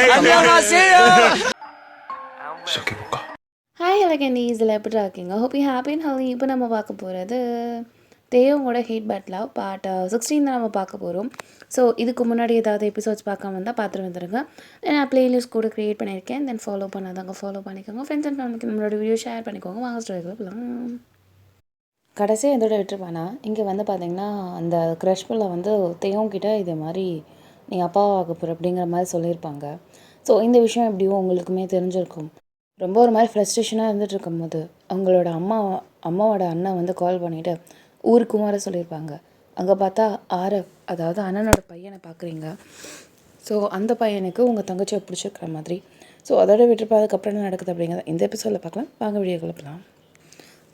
Hi hello இதில் எப்படி இருக்கீங்க? Hope you happy and healthy. இப்போ நம்ம பார்க்க போகிறது தேவோட ஹேட் பட் லவ் பார்ட் 16 தான் நம்ம பார்க்க போகிறோம். ஸோ இதுக்கு முன்னாடி ஏதாவது எபிசோட்ஸ் பார்க்காம வந்தால் பார்த்துட்டு வந்துடுங்க. நான் ப்ளேலிஸ்ட் கூட க்ரியேட் பண்ணியிருக்கேன். தென் ஃபாலோ பண்ணாதாங்க ஃபாலோ பண்ணிக்கோங்க. ஃப்ரெண்ட்ஸ் அண்ட் ஃபேமிலிக்கு நம்மளோட வீடியோ ஷேர் பண்ணிக்கோங்க. வாங்க ஸ்டோரிக்குள்ள போகலாம். கடைசியாக எதோட விட்டுருப்பானா, இங்கே வந்து பார்த்திங்கன்னா அந்த க்ரஷ் பிள்ளை வந்து தேவங்கிட்ட இதே மாதிரி நீ அப்பாவாக போகிற அப்படிங்கிற மாதிரி சொல்லியிருப்பாங்க. ஸோ இந்த விஷயம் எப்படியோ உங்களுக்குமே தெரிஞ்சிருக்கும். ரொம்ப ஒரு மாதிரி ஃப்ரஸ்ட்ரேஷனாக இருந்துகிட்டு இருக்கும்போது அவங்களோட அம்மாவோட அண்ணன் வந்து கால் பண்ணிவிட்டு ஊருக்கும் வர சொல்லியிருப்பாங்க. அங்கே பார்த்தா ஆரவ், அதாவது அண்ணனோட பையனை பார்க்குறீங்க. ஸோ அந்த பையனுக்கு உங்கள் தங்கச்சியை பிடிச்சிருக்கிற மாதிரி. ஸோ அதோட விட்டுருப்பா. அதுக்கப்புறம் என்ன நடக்குது அப்படிங்கிறத இந்த எபிசோடில் பார்க்கலாம். வாங்க வீடியோ கொடுக்கலாம்.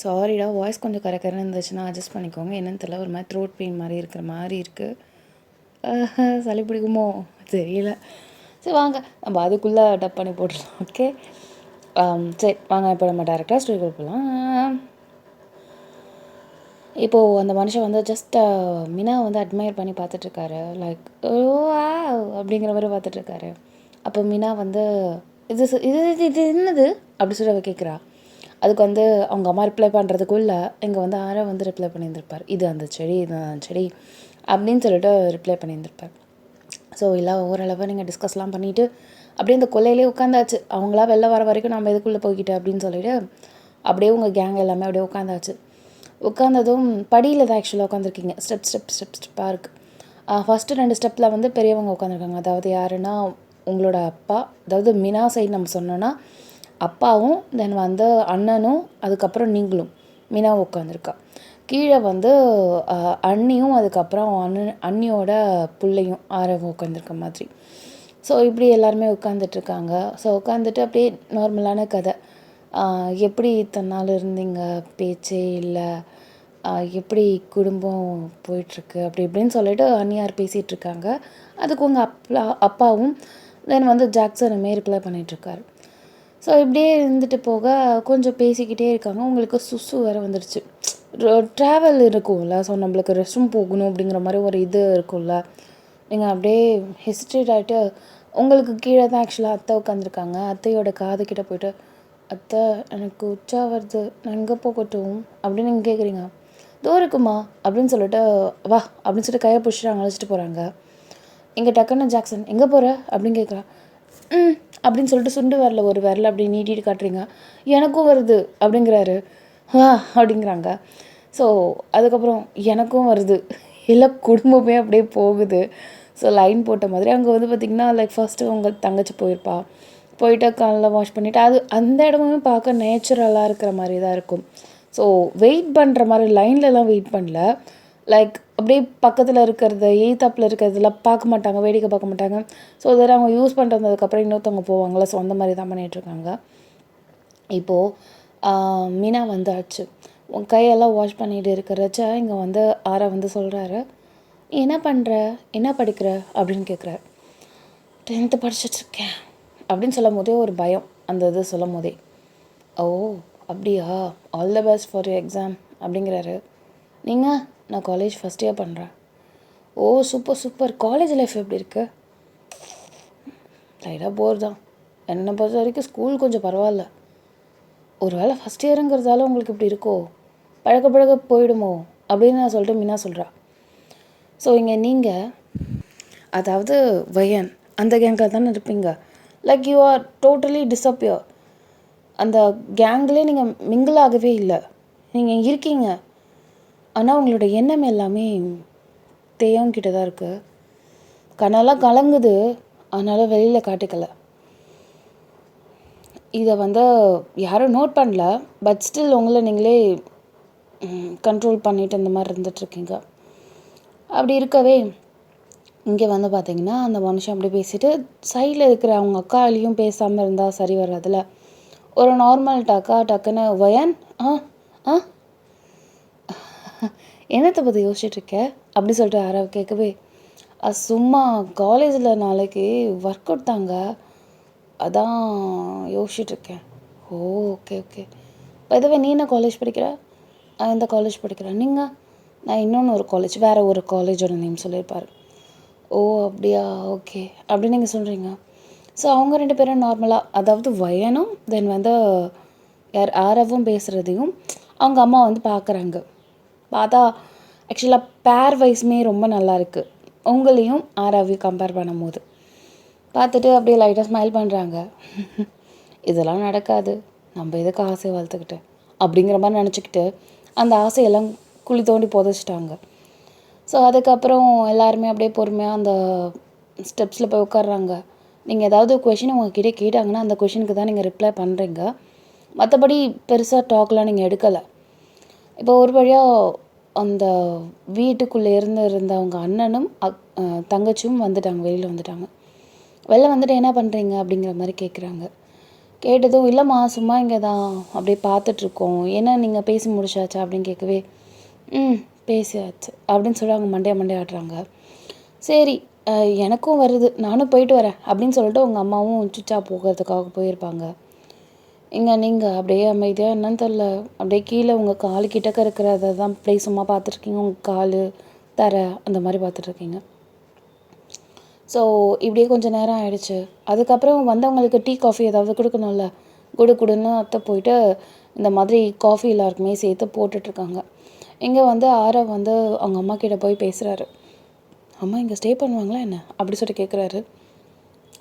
சாரிடா, வாய்ஸ் கொஞ்சம் கரெக்டாக இருந்துச்சுன்னா அட்ஜஸ்ட் பண்ணிக்கோங்க. என்னென்னு தெரியல, ஒரு மாதிரி த்ரோட் பெயின் மாதிரி இருக்கிற மாதிரி இருக்குது. சளி பிடிக்குமோ தெரியல. சரி வாங்க நம்ம அதுக்குள்ளே டப் பண்ணி போட்டுடலாம். ஓகே, சரி வாங்க இப்போ நம்ம டேரெக்டாக ஸ்டோரி போகலாம். இப்போது அந்த மனுஷன் வந்து ஜஸ்ட் மினா வந்து அட்மையர் பண்ணி பார்த்துட்ருக்காரு. லைக் ஓ அப்படிங்கிற மாதிரி பார்த்துட்ருக்காரு. அப்போ மினா வந்து இது இது இது என்னது அப்படி சொல்லி அவ கேட்குறா. அதுக்கு வந்து அவங்க அம்மா ரிப்ளை பண்ணுறதுக்குள்ளே இங்கே வந்து ஆரவ் வந்து ரிப்ளை பண்ணியிருந்திருப்பார். இது அந்த செடி, இது அந்த செடி அப்படின்னு சொல்லிட்டு ரிப்ளை பண்ணியிருந்திருப்பார். ஸோ இல்லை ஓரளவு நீங்கள் டிஸ்கஸ்லாம் பண்ணிவிட்டு அப்படியே இந்த கொல்லையிலே உட்காந்தாச்சு. அவங்களா வெளில வர வரைக்கும் நம்ம எதுக்குள்ளே போய்கிட்டு அப்படின்னு சொல்லிவிட்டு அப்படியே உங்கள் கேங் எல்லாமே அப்படியே உட்காந்தாச்சு. உட்காந்ததும் படியில் தான் ஆக்சுவலாக உட்காந்துருக்கீங்க. ஸ்டெப்பாக இருக்குது. ஃபஸ்ட்டு 2 ஸ்டெப்பில் வந்து பெரியவங்க உட்காந்துருக்காங்க. அதாவது யாருன்னா உங்களோட அப்பா, அதாவது மினா சைடு நம்ம சொன்னோன்னா அப்பாவும், தென் வந்து அண்ணனும், அதுக்கப்புறம் நீங்களும் மினா உட்காந்துருக்கா. கீழே வந்து அண்ணியும், அதுக்கப்புறம் அண்ணியோட பிள்ளையும் ஆரவும் உட்காந்துருக்க மாதிரி. ஸோ இப்படி எல்லாருமே உட்காந்துட்ருக்காங்க. ஸோ உட்காந்துட்டு அப்படியே நார்மலான கதை. எப்படி இத்தனை நாள் இருந்தீங்க, பேச்சே இல்லை, எப்படி குடும்பம் போயிட்டுருக்கு அப்படி இப்படின்னு சொல்லிட்டு அண்ணியார் பேசிகிட்ருக்காங்க. அதுக்கு உங்கள் அப்பாவும் தென் வந்து ஜாக்சனுமே ரிப்ளை பண்ணிகிட்ருக்காரு. ஸோ இப்படியே இருந்துட்டு போக கொஞ்சம் பேசிக்கிட்டே இருக்காங்க. உங்களுக்கு சுசு வேறு வந்துடுச்சு. ட்ராவல் இருக்கும்ல, ஸோ நம்மளுக்கு ரெஸ்ட் ரூம் போகணும் அப்படிங்கிற மாதிரி ஒரு இது இருக்கும்ல. நீங்கள் அப்படியே ஹெசிடேட் ஆகிட்டு உங்களுக்கு கீழே தான் ஆக்சுவலாக அத்தை உட்காந்துருக்காங்க. அத்தையோட காதுக்கிட்ட போய்ட்டு, அத்தை எனக்கு உச்சா வருது, நான் எங்கே போகட்டும் அப்படின்னு நீங்கள் கேட்குறீங்க. தோ இருக்குமா அப்படின்னு சொல்லிட்டு வா அப்படின்னு சொல்லிட்டு கையை பிடிச்சிட்டு அழைச்சிட்டு போகிறாங்க. இங்கே டக்குன்னு ஜாக்சன் எங்கே போகிற அப்படின்னு கேட்குறா. அப்படின்னு சொல்லிட்டு சுண்டு வரல ஒரு விரல அப்படி நீட்டிட்டு காட்டுறீங்க. எனக்கும் வருது அப்படிங்கிறாரு. வா அப்படிங்கிறாங்க. ஸோ அதுக்கப்புறம் எனக்கும் வருது, இல்லை குடும்பமே அப்படியே போகுது. ஸோ லைன் போட்ட மாதிரி அங்கே வந்து பார்த்திங்கன்னா லைக் ஃபஸ்ட்டு உங்கள் தங்கச்சி போயிருப்பா. போயிட்டு காலைல வாஷ் பண்ணிவிட்டு அது அந்த இடமுமே பார்க்க நேச்சுரலாக இருக்கிற மாதிரி தான் இருக்கும். ஸோ வெயிட் பண்ணுற மாதிரி லைன்லலாம் வெயிட் பண்ணல. லைக் அப்படியே பக்கத்தில் இருக்கிறது, எய்த்தாப்பில் இருக்கிறதுலாம் பார்க்க மாட்டாங்க, வேடிக்கை பார்க்க மாட்டாங்க. ஸோ அதில் அவங்க யூஸ் பண்ணுறதுக்கப்புறம் இன்னொருத்தவங்க போவாங்களே, ஸோ அந்த மாதிரி தான் பண்ணிகிட்ருக்காங்க. இப்போது மீனா வந்தாச்சு. உன் கையெல்லாம் வாஷ் பண்ணிட்டு இருக்கிறச்ச இங்கே வந்து ஆரா வந்து சொல்கிறாரு, என்ன பண்ணுற, என்ன படிக்கிற அப்படின்னு கேட்குறாரு. 10th படிச்சிட்ருக்கேன் அப்படின்னு சொல்லும் போதே ஒரு பயம் அந்த இது சொல்லும் போதே. ஓ அப்படியா, all the best for you exam அப்படிங்கிறாரு. நீங்கள் நான் காலேஜ் ஃபஸ்ட் இயர் பண்ணுறேன். ஓ சூப்பர் சூப்பர், காலேஜ் லைஃப் எப்படி இருக்குது? லைட்டாக போர் தான். என்னை பொறுத்த வரைக்கும் ஸ்கூல் கொஞ்சம் பரவாயில்ல. ஒரு வேளை ஃபஸ்ட் இயருங்கிறதால உங்களுக்கு இப்படி இருக்கோ, பழக போயிடுமோ அப்படின்னு நான் சொல்லிட்டு மீனா சொல்கிறா. ஸோ இங்கே நீங்கள் அதாவது வயன் அந்த கேங்கில் தானே இருப்பீங்க. Like you are totally disappear. அந்த கேங்லேயே நீங்கள் மிங்கிள் ஆகவே இல்லை. நீங்கள் இருக்கீங்க, ஆனால் உங்களோட எண்ணம் எல்லாமே தேவங்கிட்ட தான் இருக்குது. கண்ணெல்லாம் கலங்குது, அதனால் வெளியில் காட்டிக்கல. இதை வந்து யாரும் நோட் பண்ணல, பட் ஸ்டில் உங்களை நீங்களே கண்ட்ரோல் பண்ணிவிட்டு இந்த மாதிரி இருந்துகிட்ருக்கீங்க. அப்படி இருக்கவே இங்கே வந்து பார்த்திங்கன்னா அந்த மனுஷன் அப்படி பேசிட்டு சைடில் இருக்கிற அவங்க அக்காலையும் பேசாமல் இருந்தால் சரி வராதுல. ஒரு நார்மல் டக்குன்னு வயன் என்னத்தை பற்றி யோசிச்சுட்ருக்க அப்படி சொல்லிட்டு யாராவது கேட்கவே, சும்மா காலேஜில் நாளைக்கு ஒர்க் அவுட் தாங்க, அதான் யோசிச்சுட்ருக்கேன். ஓ ஓகே ஓகே. இதுவே நீ என்ன காலேஜ் படிக்கிற? எந்த காலேஜ் படிக்கிறேன்? நீங்கள்? நான் இன்னொன்று ஒரு காலேஜ், வேறு ஒரு காலேஜோட நேம் சொல்லியிருப்பார். ஓ அப்படியா, ஓகே அப்படி நீங்கள் சொல்கிறீங்க. ஸோ அவங்க 2 பேரும் நார்மலாக, அதாவது வயனும் தென் வந்து யார் ஆரவும் பேசுகிறதையும் அவங்க அம்மா வந்து பார்க்குறாங்க. பார்த்தா ஆக்சுவலாக பேர் வைஸுமே ரொம்ப நல்லாயிருக்கு, உங்களையும் ஆராவையும் கம்பேர் பண்ணும்போது. பார்த்துட்டு அப்படியே லைட்டாக ஸ்மைல் பண்ணுறாங்க. இதெல்லாம் நடக்காது, நம்ம எதுக்கு ஆசையை வளர்த்துக்கிட்டு அப்படிங்கிற மாதிரி நினச்சிக்கிட்டு அந்த ஆசையெல்லாம் குழி தோண்டி புதைச்சிட்டாங்க. ஸோ அதுக்கப்புறம் எல்லாருமே அப்படியே பொறுமையாக அந்த ஸ்டெப்ஸில் போய் உட்காடுறாங்க. நீங்கள் ஏதாவது கொஷின் உங்ககிட்ட கேட்டாங்கன்னா அந்த கொஷினுக்கு தான் நீங்கள் ரிப்ளை பண்ணுறீங்க, மற்றபடி பெருசாக டாக்லாம் நீங்கள் எடுக்கலை. இப்போ ஒரு வழியாக அந்த வீட்டுக்குள்ளே இருந்த அவங்க அண்ணனும் தங்கச்சியும் வந்துட்டாங்க, வெளியில் வந்துட்டாங்க. வெளில வந்துட்டு என்ன பண்ணுறீங்க அப்படிங்கிற மாதிரி கேட்குறாங்க. கேட்டதும் இல்லைம்மா சும்மா இங்கே தான் அப்படியே பார்த்துட்ருக்கோம், ஏன்னா நீங்கள் பேசி முடிச்சாச்சா அப்படின்னு கேட்கவே பேசியாச்சு அப்படின்னு சொல்லி அவங்க மண்டையை ஆட்டுறாங்க. சரி எனக்கும் வருது, நானும் போயிட்டு வரேன் அப்படின்னு சொல்லிட்டு உங்கள் அம்மாவும் சுச்சா போகிறதுக்காக போயிருப்பாங்க. இங்கே நீங்கள் அப்படியே அமைதியாக என்னன்னு தெரில, அப்படியே கீழே உங்கள் காலு கிட்டக்க இருக்கிறத தான் அப்படியே சும்மா பார்த்துட்ருக்கீங்க, உங்கள் கால் தர அந்த மாதிரி பார்த்துட்ருக்கீங்க. ஸோ இப்படியே கொஞ்சம் நேரம் ஆயிடுச்சு. அதுக்கப்புறம் வந்தவங்களுக்கு டீ காஃபி ஏதாவது கொடுக்கணும்ல, கொடுன்னு அத்தை போயிட்டு இந்த மாதிரி காஃபி எல்லாருக்குமே சேர்த்து போட்டுட்ருக்காங்க. இங்கே வந்து ஆரவ் வந்து அவங்க அம்மா கிட்ட போய் பேசுகிறாரு. அம்மா இங்கே ஸ்டே பண்ணுவாங்களா என்ன அப்படி சொல்லிட்டு கேட்குறாரு.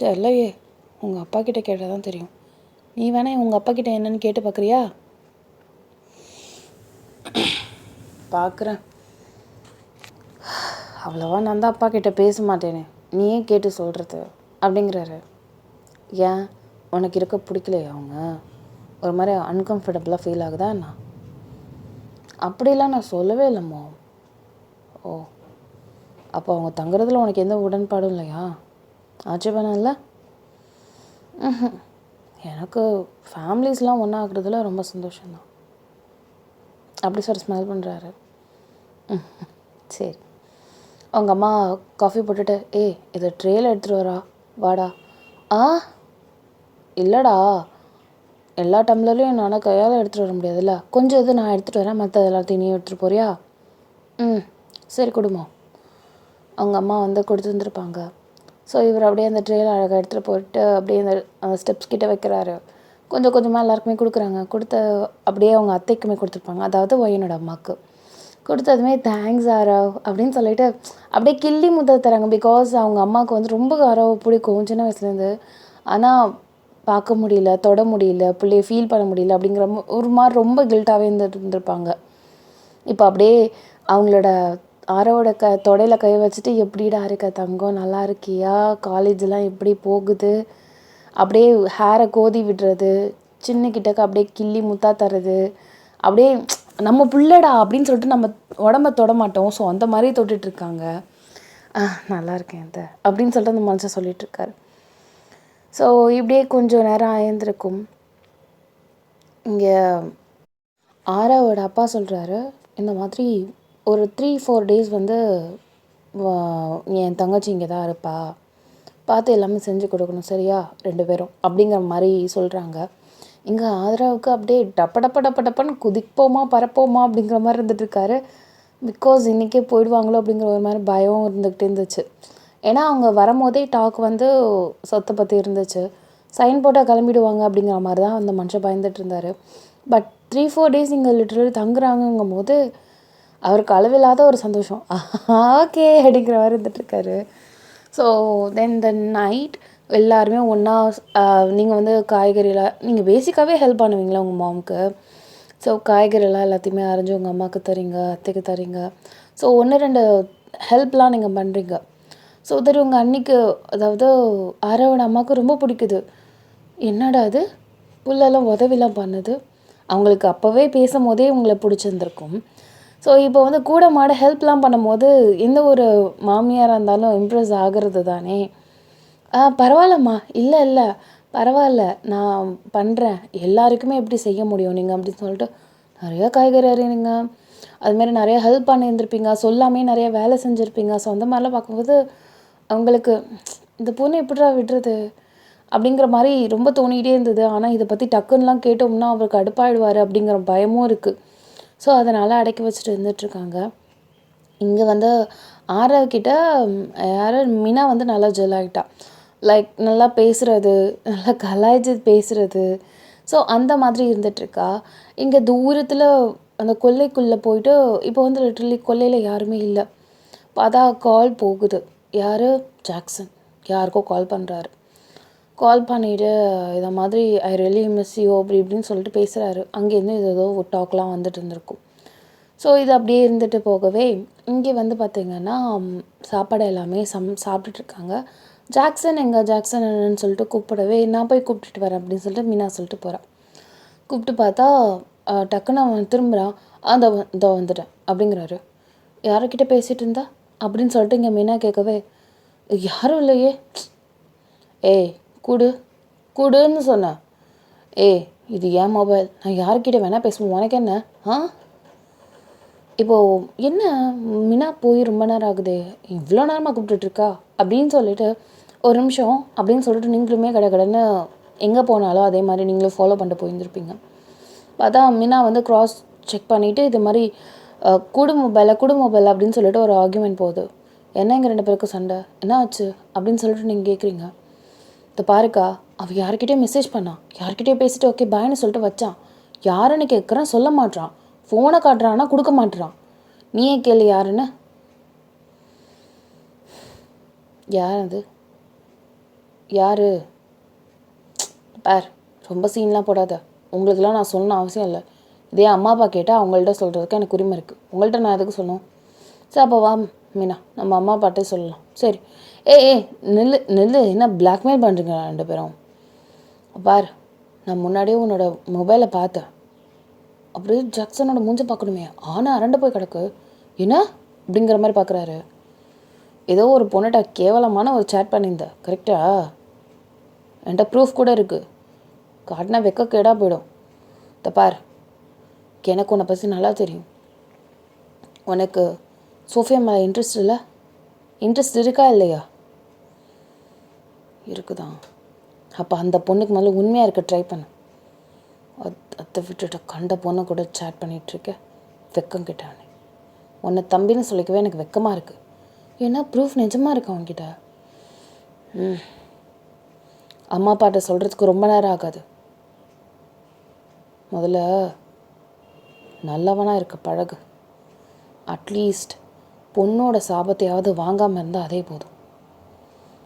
தெரியலையே, உங்கள் அப்பா கிட்ட கேட்டால் தான் தெரியும், நீ வேணா உங்கள் அப்பா கிட்ட என்னன்னு கேட்டு பார்க்குறியா? பார்க்குறேன், அவ்வளோவா நான் தான் அப்பா கிட்ட பேச மாட்டேனே, நீயே கேட்டு சொல்கிறது அப்படிங்கிறாரு. ஏன் உனக்கு இருக்க பிடிக்கலையா? அவங்க ஒரு மாதிரி அன்கம்ஃபர்டபுளாக ஃபீல் ஆகுதா என்ன? அப்படிலாம் நான் சொல்லவே இல்லைம்மா. ஓ, அப்போ அவங்க தங்குறதுல உனக்கு எந்த உடன்பாடும் இல்லையா? ஆட்சேபணம் இல்லை? எனக்கு ஃபேமிலிஸ்லாம் ஒன்றா ஆகுறதுல ரொம்ப சந்தோஷம்தான் அப்படி சொல்லி ஸ்மைல் பண்ணுறாரு. சரி. அவங்க அம்மா காஃபி போட்டுட்டு இதை ட்ரேயில் எடுத்துகிட்டு வரா வாடா. இல்லைடா, எல்லா டம்ளர்லையும் என்னால் கையால் எடுத்துகிட்டு வர முடியாதுல்ல, கொஞ்சம் இது நான் எடுத்துகிட்டு வரேன், மற்ற எல்லாத்தையும் நீ எடுத்துகிட்டு போறியா? சரி கொடுமா. அவங்க அம்மா வந்து கொடுத்துருந்துருப்பாங்க. ஸோ இவர் அப்படியே அந்த ட்ரேயில் அழகாக எடுத்துகிட்டு போயிட்டு அப்படியே அந்த ஸ்டெப்ஸ் கிட்டே வைக்கிறாரு. கொஞ்சம் கொஞ்சமாக எல்லாருக்குமே கொடுக்குறாங்க. அப்படியே அவங்க அத்தைக்குமே கொடுத்துருப்பாங்க, அதாவது ஒய்யனோட அம்மாவுக்கு. கொடுத்ததுமே தேங்க்ஸ் ஆரவ் அப்படின்னு சொல்லிட்டு அப்படியே கிள்ளி முத்த தராங்க. பிகாஸ் அவங்க அம்மாவுக்கு வந்து ரொம்ப ஆரவ் பிடிக்கும் சின்ன வயசுலேருந்து. ஆனால் பார்க்க முடியல, தொட முடியல, பிள்ளைய ஃபீல் பண்ண முடியல அப்படிங்கிற ஒரு மாதிரி ரொம்ப கில்ட்டாகவே இருந்துருப்பாங்க. இப்போ அப்படியே அவங்களோட ஆரோட தொடையில் கை வச்சுட்டு, எப்படிடா இருக்க தங்கம், நல்லா இருக்கியா, காலேஜெலாம் எப்படி போகுது, அப்படியே ஹேரை கோதி விடுறது, சின்ன கிட்டக்க அப்படியே கிள்ளி முத்தா தர்றது, அப்படியே நம்ம பிள்ளடா அப்படின்னு சொல்லிட்டு நம்ம உடம்ப தொட மாட்டோம். ஸோ அந்த மாதிரி தொட்டுட்ருக்காங்க. நல்லா இருக்கேன் அந்த அப்படின்னு சொல்லிட்டு அந்த மனுஷன் சொல்லிகிட்ருக்காரு. ஸோ இப்படியே கொஞ்சம் நேரம் ஆயிருந்திருக்கும். இங்கே ஆராவோட அப்பா சொல்கிறாரு, இந்த மாதிரி ஒரு 3-4 டேஸ் வந்து என் தங்கச்சி இங்கே தான் இருப்பா, பார்த்து எல்லாமே செஞ்சு கொடுக்கணும் சரியா 2 பேரும் அப்படிங்கிற மாதிரி சொல்கிறாங்க. இங்கே ஆதராவுக்கு அப்படியே டப்பன்னு குதிப்போமா பறப்போமா அப்படிங்கிற மாதிரி இருந்துகிட்ருக்காரு. பிகாஸ் இன்றைக்கே போயிடுவாங்களோ அப்படிங்கிற ஒரு மாதிரி பயம் இருந்துக்கிட்டே இருந்துச்சு. ஏன்னா அவங்க வரும்போதே டாக் வந்து சொத்தை பற்றி இருந்துச்சு, சைன் போட்டால் கிளம்பிடுவாங்க அப்படிங்கிற மாதிரி தான் அந்த மனுஷன் பயந்துட்டு இருந்தார். பட் 3-4 டேஸ் இங்கே லிட்டரலி தங்குறாங்கங்கும் போது அவருக்கு அளவில்லாத ஒரு சந்தோஷம். ஓகே அப்படிங்கிற மாதிரி இருந்துகிட்ருக்காரு. ஸோ தென் த நைட் எல்லாருமே ஒன்றா நீங்கள் வந்து காய்கறிலாம் நீங்கள் பேசிக்காகவே ஹெல்ப் பண்ணுவீங்களா உங்கள் மாமுக்கு? ஸோ காய்கறிலாம் எல்லாத்தையுமே அரைஞ்சி உங்கள் அம்மாவுக்கு தரீங்க, அத்தைக்கு தரீங்க. ஸோ 1-2 ஹெல்ப்லாம் நீங்கள் பண்ணுறீங்க. ஸோ தட் உங்கள் அன்னிக்கு, அதாவது ஆரோட அம்மாவுக்கு ரொம்ப பிடிக்குது. என்னடா அது புள்ளெல்லாம் உதவிலாம் பண்ணுது, அவங்களுக்கு அப்போவே பேசும் போதே உங்களை பிடிச்சிருந்துருக்கும். ஸோ இப்போ வந்து கூட மாட ஹெல்ப்லாம் பண்ணும்போது எந்த ஒரு மாமியாராக இருந்தாலும் இம்ப்ரெஸ் ஆகிறது தானே. பரவாயில்லம்மா, இல்லை பரவாயில்ல, நான் பண்ணுறேன், எல்லாருக்குமே எப்படி செய்ய முடியும் நீங்கள் அப்படின்னு சொல்லிட்டு நிறையா காய்கறி அறிறீங்க, அதுமாரி நிறையா ஹெல்ப் பண்ணியிருந்திருப்பீங்க, சொல்லாமே நிறையா வேலை செஞ்சுருப்பீங்க. ஸோ அந்த மாதிரிலாம் பார்க்கும்போது அவங்களுக்கு இந்த பொண்ணு எப்படிடா விடுறது அப்படிங்கிற மாதிரி ரொம்ப தோணிகிட்டே இருந்தது. ஆனால் இதை பற்றி டக்குன்னெலாம் கேட்டோம்னா அவருக்கு அடுப்பாயிடுவார் அப்படிங்கிற பயமும் இருக்குது. ஸோ அதனால் அடக்கி வச்சுட்டு இருந்துகிட்ருக்காங்க. இங்கே வந்து ஆரவ்கிட்ட யார் மீனா வந்து நல்லா ஜெல் ஆகிட்டா. லைக் நல்லா பேசுகிறது, நல்லா கலாய்ச்சி பேசுகிறது. ஸோ அந்த மாதிரி இருந்துகிட்ருக்கா. இங்கே தூரத்தில் அந்த கொல்லைக்குள்ளே போயிட்டு இப்போ வந்து லிட்ரலி கொல்லையில் யாருமே இல்லை. பார்த்தா கால் போகுது. யார்? ஜாக்சன் யாருக்கோ கால் பண்ணுறாரு. கால் பண்ணிவிட்டு இதை மாதிரி ஐ ரியலி மிஸ் யூ அப்படி இப்படின்னு சொல்லிட்டு பேசுகிறாரு. அங்கேருந்து ஏதோ ஒரு டாக்லாம் வந்துட்டு இருந்திருக்கும். ஸோ இது அப்படியே இருந்துட்டு போகவே இங்கே வந்து பார்த்திங்கன்னா சாப்பாடு எல்லாமே சாப்பிட்டுட்ருக்காங்க. ஜாக்சன் ஜாக்சன் என்னன்னு சொல்லிட்டு கூப்பிடவே நான் போய் கூப்பிட்டுட்டு வரேன் அப்படின்னு சொல்லிட்டு மீனா சொல்லிட்டு போகிறான். கூப்பிட்டு பார்த்தா டக்குன்னு அவன் திரும்புகிறான். இதோ வந்துட்டேன் அப்படிங்கிறாரு. யார்கிட்ட பேசிகிட்டு இருந்தா அப்படின்னு சொல்லிட்டு இங்கே மீனா கேட்கவே யாரும் இல்லையே. ஏய் கூடுன்னு சொன்னேன். இது ஏன் மொபைல், நான் யார்கிட்ட வேணால் பேசுவேன், உனக்கு என்ன? இப்போது என்ன மீனா போய் ரொம்ப நேரம் ஆகுது, இவ்வளோ நேரமாக கூப்பிட்டுட்ருக்கா அப்படின்னு சொல்லிட்டு ஒரு நிமிஷம் அப்படின்னு சொல்லிட்டு நீங்களுமே கடைன்னு எங்கே போனாலும் அதே மாதிரி நீங்களும் ஃபாலோ பண்ணிட்டு போயிருந்துருப்பீங்க. பார்த்தா மீனா வந்து க்ராஸ் செக் பண்ணிவிட்டு இது மாதிரி குடு மொபைல் அப்படின்னு சொல்லிட்டு ஒரு ஆர்கியூமெண்ட் போகுது. என்ன எங்கள் 2 பேருக்கும் சண்டை, என்ன ஆச்சு அப்படின்னு சொல்லிட்டு நீங்கள் கேட்குறீங்க. இதை பாருக்கா, அவள் யார்கிட்டயும் மெசேஜ் பண்ணான், யார்கிட்டயும் பேசிட்டு ஓகே பாய்னு சொல்லிட்டு வச்சான். யாருன்னு கேட்குறான், சொல்ல மாட்டான். ஃபோனை காட்டுறான்னா கொடுக்க மாட்டுறான். நீயே கேளு யாருன்னு. யார் அது? யார்? பார், ரொம்ப சீன்லாம் போடாத. உங்களுக்கெல்லாம் நான் சொல்லணும் அவசியம் இல்லை. இதே அம்மா அப்பா கேட்டால் அவங்கள்ட்ட சொல்கிறதுக்கு எனக்கு உரிமை இருக்குது. உங்கள்கிட்ட நான் எதுக்கு சொல்லணும்? சரி அப்போ வா மீனா, நம்ம அம்மா அப்பாட்டே சொல்லலாம். சரி. நெல்லு என்ன பிளாக்மெயில் பண்ணுறீங்க 2 பேரும்? பார், நான் முன்னாடியே உன்னோட மொபைலை பார்த்தேன். அப்படியே ஜாக்சனோட மூஞ்சை பார்க்கணுமே, ஆனால் அரண்டு போய் கிடக்கு. என்ன அப்படிங்கிற மாதிரி பார்க்குறாரு. ஏதோ ஒரு பொண்ணுகிட்ட கேவலமான ஒரு சேட் பண்ணியிருந்த கரெக்டா? என்கிட்ட ப்ரூஃப் கூட இருக்குது. காட்டினா வெக்க கேடாக போயிடும். இதை பார், எனக்கு உன்னை பற்றி நல்லா தெரியும். உனக்கு சோஃபியா மேலே இன்ட்ரெஸ்ட் இல்லை? இன்ட்ரெஸ்ட் இருக்கா இல்லையா? இருக்குதான். அப்போ அந்த பொண்ணுக்கு மேலே உண்மையாக இருக்க ட்ரை பண்ணு. அதை விட்டுட்டு கண்ட பொண்ணை கூட சேட் பண்ணிகிட்ருக்க. வெக்கம் கிட்டானே. உன்னை தம்பின்னு சொல்லிக்கவே எனக்கு வெக்கமாக இருக்குது. ஏன்னா ப்ரூஃப் நிஜமாக இருக்கு அவன்கிட்ட. அம்மா அப்பாட்ட சொல்கிறதுக்கு ரொம்ப நேரம் ஆகாது. முதல்ல நல்லவனாக இருக்க பழகு. அட்லீஸ்ட் பொண்ணோட சாபத்தையாவது வாங்காமல் இருந்தால் அதே போதும்.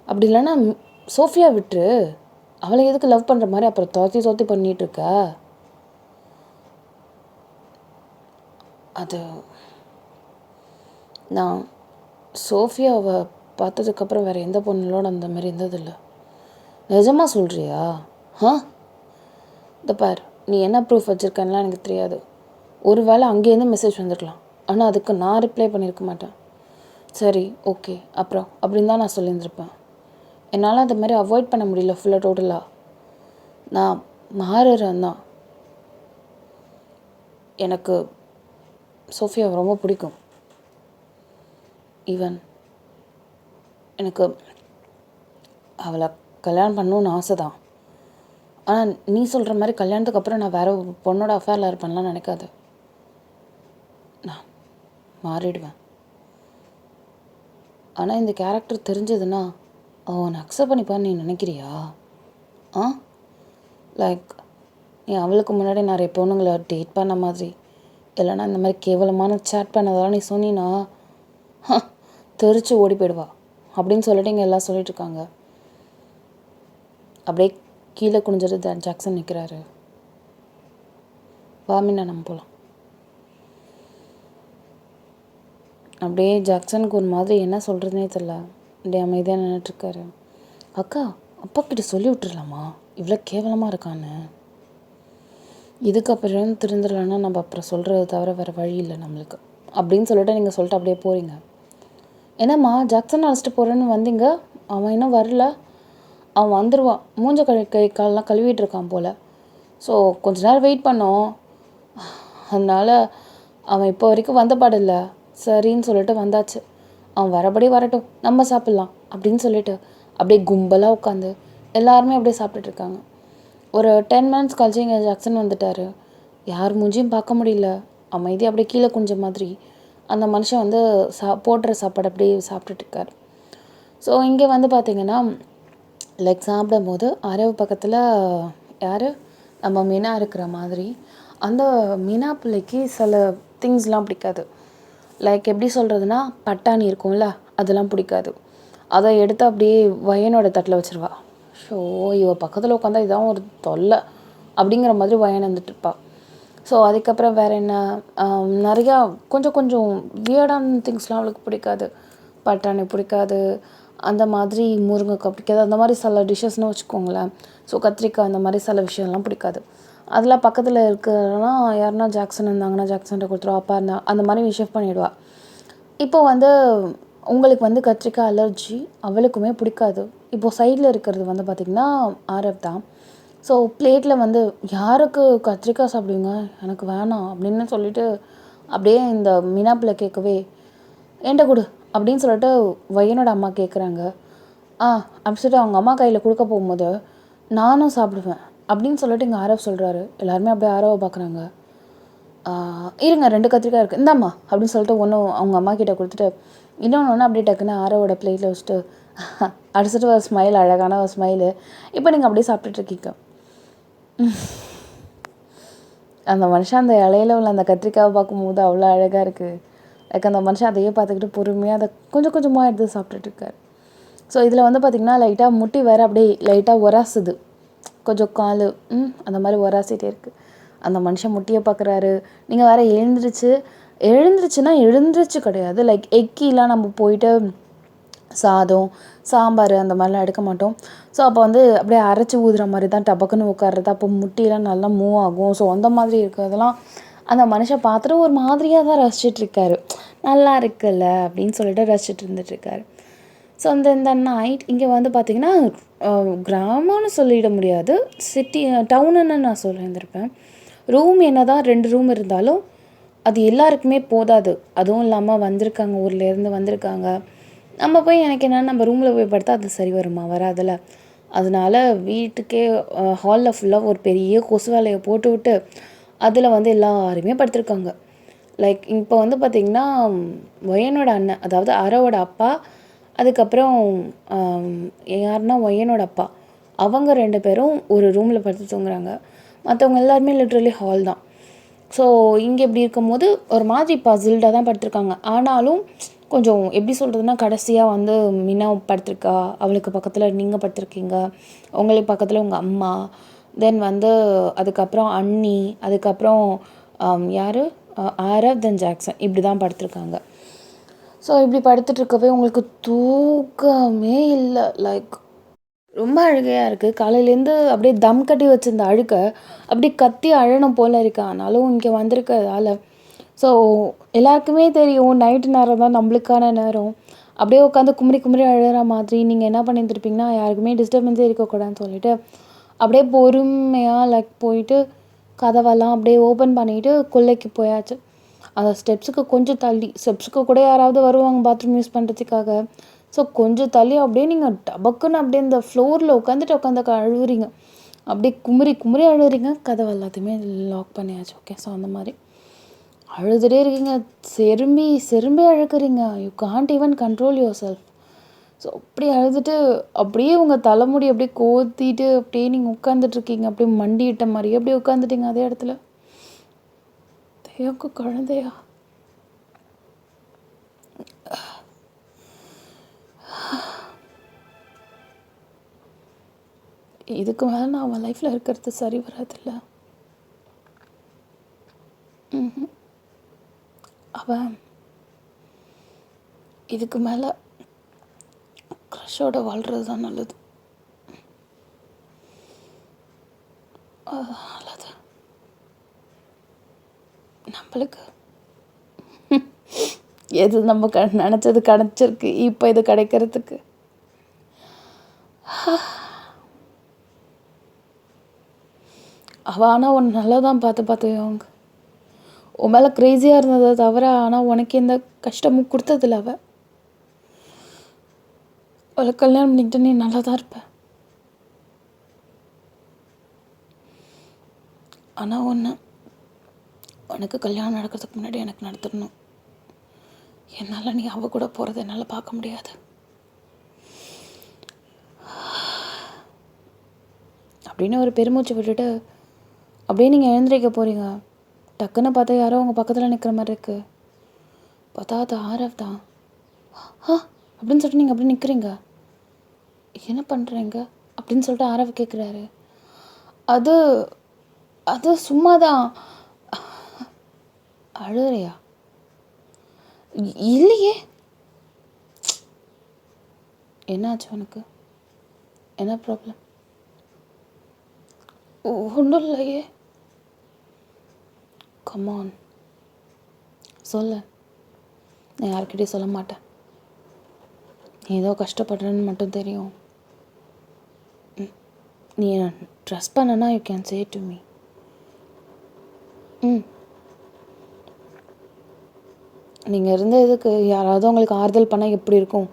அப்படி இல்லைன்னா சோஃபியா விட்டு அவளை எதுக்கு லவ் பண்ணுற மாதிரி அப்புறம் தோத்தி பண்ணிகிட்ருக்க? அது நான் சோஃபியாவை பார்த்ததுக்கப்புறம் வேறு எந்த பொண்ணோட அந்த மாதிரி இருந்ததில்லை. நிஜமாக சொல்கிறியா? இந்த பார், நீ என்ன ப்ரூஃப் வச்சுருக்கேன்லாம் எனக்கு தெரியாது. ஒரு வேளை அங்கேருந்து மெசேஜ் வந்துருக்கலாம், ஆனால் அதுக்கு நான் ரிப்ளை பண்ணியிருக்க மாட்டேன். சரி ஓகே அப்புறம் அப்படின்னு தான் நான் சொல்லியிருந்திருப்பேன். என்னால் அந்த மாதிரி அவாய்ட் பண்ண முடியல ஃபுல்லாக டோட்டலாக. நான் மாறுறேன் தான். எனக்கு சோஃபியாவை ரொம்ப பிடிக்கும். ஈவன் எனக்கு அவளை கல்யாணம் பண்ணணுன்னு ஆசை தான். ஆனால் நீ சொல்கிற மாதிரி கல்யாணத்துக்கு அப்புறம் நான் வேறு ஒரு பொண்ணோட அஃபேரில் இருப்பேன்லாம் நினைக்காது. நான் மாறிடுவேன். ஆனால் இந்த கேரக்டர் தெரிஞ்சதுன்னா அவனை அக்செப்ட் பண்ணிப்பான்னு நீ நினைக்கிறியா? லைக் நீ அவளுக்கு முன்னாடி நிறைய பொண்ணுங்களை டேட் பண்ண மாதிரி, இல்லைனா இந்த மாதிரி கேவலமான சேட் பண்ணதெல்லாம் நீ சொன்னீன்னா தெரிச்சு ஓடி போயிடுவா அப்படின்னு சொல்லிட்டு இங்கே எல்லாம் சொல்லிட்டுருக்காங்க. அப்படியே கீழே குனிஞ்சிட்டு ஜாக்சன் நிற்கிறாரு. வாமின்னா நம்ம போகலாம். அப்படியே ஜாக்சனுக்கு ஒரு மாதிரி என்ன சொல்கிறதுனே தெரில. அப்படியே அமைதியாக நின்றுட்டுருக்காரு. அக்கா, அப்பா கிட்ட சொல்லி விட்டுறலாமா இவ்வளோ கேவலமாக இருக்கான்னு? இதுக்கப்புறம் திருந்துடலான்னா நம்ம அப்புறம் சொல்கிறத தவிர வேறு வழி இல்லை நம்மளுக்கு அப்படின்னு சொல்லிட்டு நீங்கள் சொல்லிட்டு அப்படியே போகிறீங்க. என்னம்மா ஜாக்சன் அழைச்சிட்டு போகிறேன்னு வந்தீங்க, அவன் இன்னும் வரல. அவன் வந்துடுவான், மூஞ்ச கை காலெலாம் கழுவிட்டு இருக்கான் போல். ஸோ கொஞ்ச நேரம் வெயிட் பண்ணோம். அதனால் அவன் இப்போ வரைக்கும் வந்த பாடில்லை. சரின்னு சொல்லிட்டு வந்தாச்சு. அவன் வரபடி வரட்டும், நம்ம சாப்பிட்லாம் அப்படின்னு சொல்லிட்டு அப்படியே கும்பலாக உட்காந்து எல்லாருமே அப்படியே சாப்பிட்டுட்ருக்காங்க. ஒரு 10 மினிட்ஸ் கழிச்சு இங்கே ஜாக்சன் வந்துட்டார். யார் மூஞ்சியும் பார்க்க முடியல. அமைதி அப்படியே கீழே குஞ்ச மாதிரி அந்த மனுஷன் வந்து போடுற சாப்பாடு அப்படியே சாப்பிட்டுட்ருக்கார். ஸோ இங்கே வந்து பார்த்திங்கன்னா லைக் சாப்பிடும்போது அரவு பக்கத்தில் யார் நம்ம மீனா இருக்கிற மாதிரி அந்த மீனா பிள்ளைக்கு சில திங்ஸ்லாம் பிடிக்காது. லைக் எப்படி சொல்கிறதுனா பட்டாணி இருக்கும்ல அதெல்லாம் பிடிக்காது. அதை எடுத்து அப்படியே வயனோட தட்டில் வச்சுருவா. ஸோ இவ பக்கத்தில் உட்காந்தா இதான் ஒரு தொல்லை அப்படிங்கிற மாதிரி வயன் வந்துட்டுருப்பா. ஸோ அதுக்கப்புறம் வேறு என்ன நிறையா கொஞ்சம் கொஞ்சம் வியர்டான திங்ஸ்லாம் அவளுக்கு பிடிக்காது. பட்டாணி பிடிக்காது, அந்த மாதிரி முருங்கைக்காய் பிடிக்காது, அந்த மாதிரி சில டிஷ்ஷஸ்னு வச்சுக்கோங்களேன். ஸோ கத்திரிக்காய் அந்த மாதிரி சில விஷயம்லாம் பிடிக்காது. அதெல்லாம் பக்கத்தில் இருக்கிறனா யாருன்னா ஜாக்சன் இருந்தாங்கன்னா ஜாக்சன்கிட்ட கொடுத்துருவா. அப்பா இருந்தால் அந்த மாதிரி ஷிஃப்ட் பண்ணிவிடுவா. இப்போ வந்து உங்களுக்கு வந்து கத்திரிக்காய் அலர்ஜி, அவளுக்குமே பிடிக்காது. இப்போது சைடில் இருக்கிறது வந்து பார்த்திங்கன்னா ஆரவ் தான். ஸோ பிளேட்டில் வந்து யாருக்கு கத்திரிக்காய் சாப்பிடுவீங்க, எனக்கு வேணாம் அப்படின்னு சொல்லிட்டு அப்படியே இந்த மீனாப்பிள்ளை கேட்கவே ஏன்ட்ட கொடு அப்படின்னு சொல்லிட்டு வயனோட அம்மா கேட்குறாங்க. அப்படி சொல்லிட்டு அவங்க அம்மா கையில் கொடுக்க போகும்போது நானும் சாப்பிடுவேன் அப்படின்னு சொல்லிட்டு இங்கே ஆரவ் சொல்கிறாரு. எல்லாருமே அப்படியே ஆரவை பார்க்குறாங்க. இருங்க 2 கத்திரிக்காய் இருக்குது இந்தாம்மா அப்படின்னு சொல்லிட்டு ஒன்று அவங்க அம்மா கிட்ட கொடுத்துட்டு இன்னொன்று அப்படியே டக்குன்னு ஆரவோட பிளேட்டில் வச்சுட்டு அடிச்சுட்டு ஒரு ஸ்மைல், அழகான ஒரு ஸ்மைலு. இப்போ நீங்கள் அப்படியே சாப்பிட்டுட்ருக்கீங்க. அந்த மனுஷன் அந்த இலையில உள்ள அந்த கத்திரிக்காவை பார்க்கும்போது அவ்வளோ அழகாக இருக்குது. லைக் அந்த மனுஷன் அதையே பார்த்துக்கிட்டு பொறுமையாக அதை கொஞ்சம் கொஞ்சமாக எடுத்து சாப்பிட்டுட்ருக்காரு. ஸோ இதில் வந்து பார்த்திங்கன்னா லைட்டாக முட்டி வேறு அப்படியே லைட்டாக உராசுது, கொஞ்சம் கால் அந்த மாதிரி உராசிட்டே இருக்குது. அந்த மனுஷன் முட்டியை பார்க்குறாரு. நீங்கள் வேறு எழுந்துருச்சுன்னா எழுந்துருச்சு கிடையாது. லைக் எக்கிலாம் நம்ம போயிட்டு சாதம் சாம்பார் அந்த மாதிரிலாம் எடுக்க மாட்டோம். ஸோ அப்போ வந்து அப்படியே அரைச்சி ஊதுற மாதிரி தான் டபக்குன்னு உட்கார்றது. அப்போ முட்டிலாம் நல்லா மூவ் ஆகும். ஸோ அந்த மாதிரி இருக்கிறதெல்லாம் அந்த மனுஷன் பார்த்துட்டு ஒரு மாதிரியாக தான் ரசிச்சிட்ருக்காரு. நல்லா இருக்குல்ல அப்படின்னு சொல்லிட்டு ரசிச்சுட்டு இருந்துகிட்ருக்காரு. ஸோ இந்த நைட் இங்கே வந்து பார்த்திங்கன்னா கிராமம்னு சொல்லிட முடியாது, சிட்டி டவுனுன்னு நான் சொல்லியிருந்திருப்பேன். ரூம் என்ன தான் 2 ரூம் இருந்தாலும் அது எல்லாருக்குமே போதாது. அதுவும் இல்லாமல் வந்திருக்காங்க, ஊர்லேருந்து வந்திருக்காங்க. நம்ம போய் எனக்கு என்னென்னா நம்ம ரூமில் போய் படுத்தா அது சரி வருமா, வராதில்ல. அதனால வீட்டுக்கே ஹாலில் ஃபுல்லாக ஒரு பெரிய கொசு வலையை போட்டு விட்டு அதில் வந்து எல்லாருமே படுத்திருக்காங்க. லைக் இப்போ வந்து பார்த்திங்கன்னா ஒயனோட அண்ணன், அதாவது அரவோட அப்பா, அதுக்கப்புறம் யாருன்னா ஒயனோட அப்பா, அவங்க 2 பேரும் ஒரு ரூமில் படுத்து தூங்குறாங்க. மற்றவங்க எல்லாருமே லிட்ரலி ஹால் தான். ஸோ இங்கே இப்படி இருக்கும்போது ஒரு மாதிரி பசில்டாக தான் படுத்திருக்காங்க. ஆனாலும் கொஞ்சம் எப்படி சொல்கிறதுனா கடைசியாக வந்து மீனா படுத்திருக்கா, அவளுக்கு பக்கத்தில் நீங்கள் படுத்திருக்கீங்க, உங்களுக்கு பக்கத்தில் உங்கள் அம்மா, தென் வந்து அதுக்கப்புறம் அண்ணி, அதுக்கப்புறம் யார் ஆரவ், தென் ஜாக்சன், இப்படி தான் படுத்திருக்காங்க. ஸோ இப்படி படுத்துட்ருக்கவே உங்களுக்கு தூக்கமே இல்லை. லைக் ரொம்ப அழுகையாக இருக்குது. காலையிலேருந்து அப்படியே தம் கட்டி வச்சுருந்த அழுக்க அப்படி கத்தி அழணும் போல் இருக்கு. ஆனாலும் இங்கே வந்திருக்கிறதால ஸோ எல்லாருக்குமே தெரியும் நைட்டு நேரம் தான் நம்மளுக்கான நேரம். அப்படியே உட்காந்து குமரி குமரி அழுகிற மாதிரி நீங்கள் என்ன பண்ணியிருந்துருப்பீங்கன்னா யாருக்குமே டிஸ்டர்பன்ஸே இருக்கக்கூடாதுன்னு சொல்லிட்டு அப்படியே பொறுமையாக லைக் போயிட்டு கதவெல்லாம் அப்படியே ஓப்பன் பண்ணிவிட்டு கொல்லைக்கு போயாச்சு. அந்த ஸ்டெப்ஸுக்கு கொஞ்சம் தள்ளி, ஸ்டெப்ஸுக்கு கூட யாராவது வருவாங்க பாத்ரூம் யூஸ் பண்ணுறதுக்காக. ஸோ கொஞ்சம் தள்ளி அப்படியே நீங்கள் டபக்குன்னு அப்படியே இந்த ஃப்ளோரில் உட்காந்து அழுகுறீங்க. அப்படியே குமரி குமரி அழுகுறீங்க. கதவை எல்லாத்தையுமே லாக் பண்ணியாச்சு. ஓகே, ஸோ அந்த மாதிரி அழுதுகிட்டே இருக்கீங்க, செரும்பி அழுகுறீங்க. You can't even control yourself. So அப்படி அழுதுட்டு அப்படியே உங்கள் தலைமுடி அப்படியே கோத்திட்டு அப்படியே நீங்கள் உட்காந்துட்ருக்கீங்க. அப்படியே மண்டியிட்ட மாதிரியே அப்படியே உட்காந்துட்டீங்க அதே இடத்துல. தேவுக்கு குழந்தையா? இதுக்கு மேலே நான் அவன் லைஃப்பில் இருக்கிறது சரி வராதில்ல. அவன் இதுக்கு மேலே க்ரஷோட வாழ்கிறது தான் நல்லது. நல்லது நம்மளுக்கு. எது நம்ம நினச்சது கிடைச்சிருக்கு, இப்போ இது கிடைக்கிறதுக்கு. அவள் ஆனால் உன்னை நல்லா தான் பார்த்து அவங்க உன் மேலே க்ரேஸியாக இருந்ததை தவிர ஆனால் உனக்கு எந்த கஷ்டமும் கொடுத்ததில்ல. அவளை கல்யாணம் பண்ணிக்கிட்டு நீ நல்லா தான் இருப்ப. ஆனால் உனக்கு கல்யாணம் நடக்கிறதுக்கு முன்னாடி எனக்கு நடத்திடணும். என்னால் நீ அவள் கூட போகிறத என்னால் பார்க்க முடியாது. அப்படின்னு ஒரு பெருமூச்சு விட்டுட்டு அப்படியே நீங்கள் எழுந்திரிக்க போகிறீங்க. டக்குன்னு பார்த்தா யாரோ உங்கள் பக்கத்தில் நிற்கிற மாதிரி இருக்குது. பார்த்தா அது ஆரவ் தான். அப்படின்னு சொல்லிட்டு நீங்கள் அப்படி நிற்கிறீங்க. என்ன பண்ணுறீங்க அப்படின்னு சொல்லிட்டு ஆரவ் கேட்குறாரு. அது அது சும்மா தான். அழுறியா? இல்லையே. என்னாச்சு உனக்கு? என்ன ப்ராப்ளம்? ஒன்றும் இல்லையே. கமான் சொல்லு. நான் யார்கிட்டையும் சொல்ல மாட்டேன். நீ ஏதோ கஷ்டப்படுறேன்னு மட்டும் தெரியும். நீ ட்ரஸ்ட் பண்ணனா you can say to me. நீங்கள் இருந்த இதுக்கு யாராவது உங்களுக்கு ஆறுதல் பண்ணால் எப்படி இருக்கும்?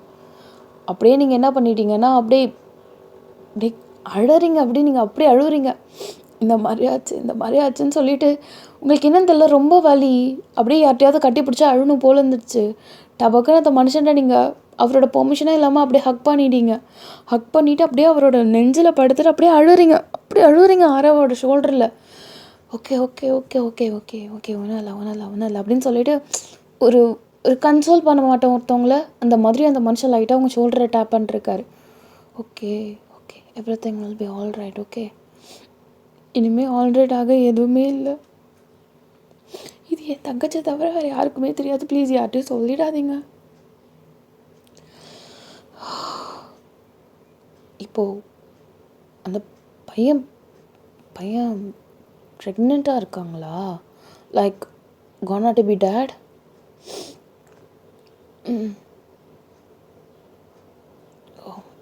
அப்படியே நீங்கள் என்ன பண்ணிட்டீங்கன்னா அப்படியே அப்படியே அழறீங்க. அப்படியே நீங்கள் அப்படியே அழுவுறீங்க. இந்த மாதிரி ஆச்சுன்னு சொல்லிட்டு உங்களுக்கு என்னன்னு தெரியல, ரொம்ப வலி. அப்படியே யார்ட்டையாவது கட்டி பிடிச்சா அழுணும் போல இருந்துச்சு. டபக்குன்னு அந்த மனுஷன்ட்ட நீங்கள் அவரோட பெர்மிஷனே இல்லாமல் அப்படியே ஹக் பண்ணிட்டீங்க. ஹக் பண்ணிவிட்டு அப்படியே அவரோட நெஞ்சில் படுத்துட்டு அப்படியே அழுவுறீங்க ஆரவோட ஷோல்டரில். Okay okay okay okay okay okay ஒன்றும் இல்லை அப்படின்னு சொல்லிட்டு ஒரு ஒரு கன்சோல் பண்ண மாட்டோம் ஒருத்தவங்கள. அந்த மாதிரி அந்த மனுஷன் லைட்டாக உங்கள் ஷோல்டரை டேப் பண்ணிருக்காரு. Okay okay everything will be all right. Okay இனிமேல் ஆல்ரைட் ஆக எதுவுமே இல்லை. இது என் தங்கச்சி தவிர வேறு யாருக்குமே தெரியாது. ப்ளீஸ் யார்ட்டையும் சொல்லிடாதீங்க. இப்போது அந்த பையன் ப்ரெக்னெண்ட்டாக இருக்காங்களா? Like gonna to be dad?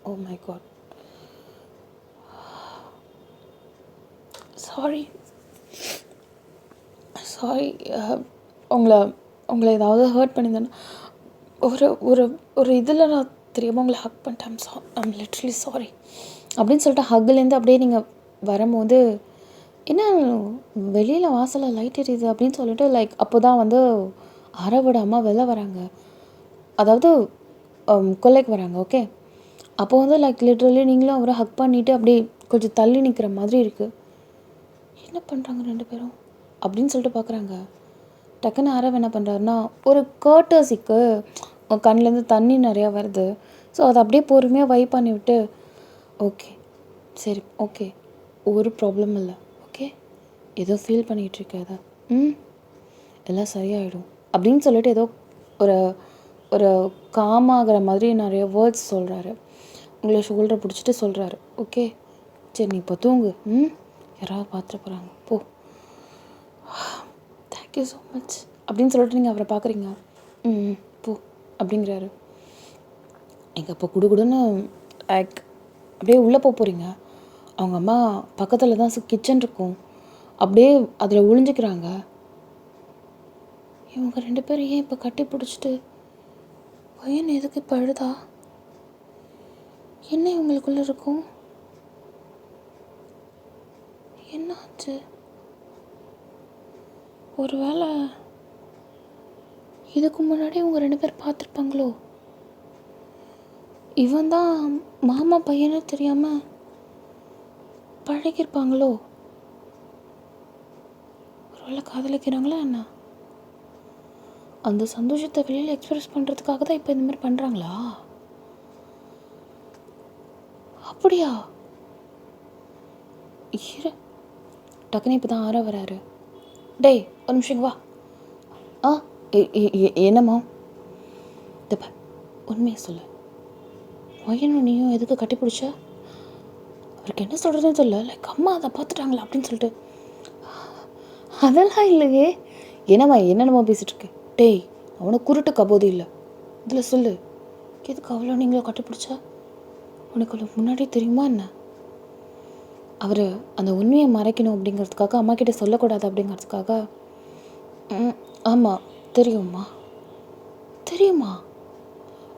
Oh my god. Sorry. உங்களை ஏதாவது ஹர்ட் பண்ணியிருந்தேன்னா ஒரு ஒரு ஒரு இதில் நான் தெரியாமல் உங்களை ஹக் பண்ணிட்டேன். ஐம் லிட்ரலி சாரி அப்படின்னு சொல்லிட்டு ஹக்குலேருந்து அப்படியே நீங்கள் வரும்போது என்ன வெளியில் வாசலில் லைட் எரியுது அப்படின்னு சொல்லிட்டு லைக் அப்போ தான் வந்து ஆரவோட அம்மா வெளில வராங்க. அதாவது கொல்லைக்கு வராங்க. ஓகே அப்போ வந்து லைக் லிட்ரலி நீங்களும் அவரை ஹக் பண்ணிவிட்டு அப்படியே கொஞ்சம் தள்ளி நிற்கிற மாதிரி இருக்குது. என்ன பண்ணுறாங்க ரெண்டு பேரும் அப்படின்னு சொல்லிட்டு பார்க்குறாங்க. டக்குன்னு ஆரவ் என்ன பண்ணுறாருன்னா ஒரு கர்ட்டர்சிக்கு கண்ணிலேருந்து தண்ணி நிறையா வருது. ஸோ அதை அப்படியே பொறுமையாக வைப் பண்ணி விட்டு ஓகே சரி ஓகே ஒரு ப்ராப்ளம் இல்லை. ஓகே ஏதோ ஃபீல் பண்ணிகிட்ருக்காதா? எல்லாம் சரியாயிடும் அப்படின்னு சொல்லிட்டு ஏதோ ஒரு ஒரு காமாகிற மாதிரி நிறைய வேர்ட்ஸ் சொல்கிறாரு. உங்களை ஷோல்டரை பிடிச்சிட்டு சொல்கிறாரு. ஓகே சரி நீ இப்போ தூங்கு. யாராவது பார்த்துட்டு போகிறாங்க போ. தேங்க்யூ ஸோ மச் அப்படின்னு சொல்லிட்டு நீங்கள் அவரை பார்க்குறீங்க. போ அப்படிங்கிறாரு. நீங்கள் இப்போ குடுன்னு லைக் அப்படியே உள்ளே போகிறீங்க. அவங்க அம்மா பக்கத்தில் தான் கிச்சன் இருக்கும். அப்படியே அதில் ஒளிஞ்சிக்கிறாங்க. இவங்க ரெண்டு பேரும் ஏன் இப்போ கட்டி பிடிச்சிட்டு பையன் எதுக்கு இப்போ அழுதா? என்ன இவங்களுக்குள்ளே இருக்கும்? என்னாச்சு? ஒரு வேளை இதுக்கு முன்னாடி இவங்க ரெண்டு பேர் பார்த்துருப்பாங்களோ? இவன் தான் மாமா பையனே தெரியாமல் பழகிருப்பாங்களோ? ஒரு வேளை காதலிக்கிறாங்களா என்ன? அந்த சந்தோஷத்தை வெளியில் எக்ஸ்பிரஸ் பண்ணுறதுக்காக தான் இப்போ இந்த மாதிரி பண்ணுறாங்களா? அப்படியா? டக்குனு இப்போ தான் ஆரா வராரு. டேய் ஒரு நிமிஷம் வா. என்னம்மா? தப்பா உண்மையை சொல்லு. பையனும் நீயும் எதுக்கு கட்டி பிடிச்ச? அவருக்கு என்ன சொல்கிறதுன்னு சொல்ல. லைக் அம்மா அதை பார்த்துட்டாங்களா அப்படின்னு சொல்லிட்டு. அதெல்லாம் இல்லையே. என்னம்மா பேசிகிட்டு இருக்கு? டேய் அவனுக்கு குருட்டு கபோதி இல்லை. இதில் சொல்லு எதுக்கு அவ்வளோ நீங்களும் கட்டி பிடிச்சா? உனக்கு அவ்வளோ முன்னாடி தெரியுமா என்ன? அவர் அந்த உண்மையை மறைக்கணும் அப்படிங்கிறதுக்காக அம்மா கிட்டே சொல்லக்கூடாது அப்படிங்கிறதுக்காக. ஆமாம் தெரியுமா?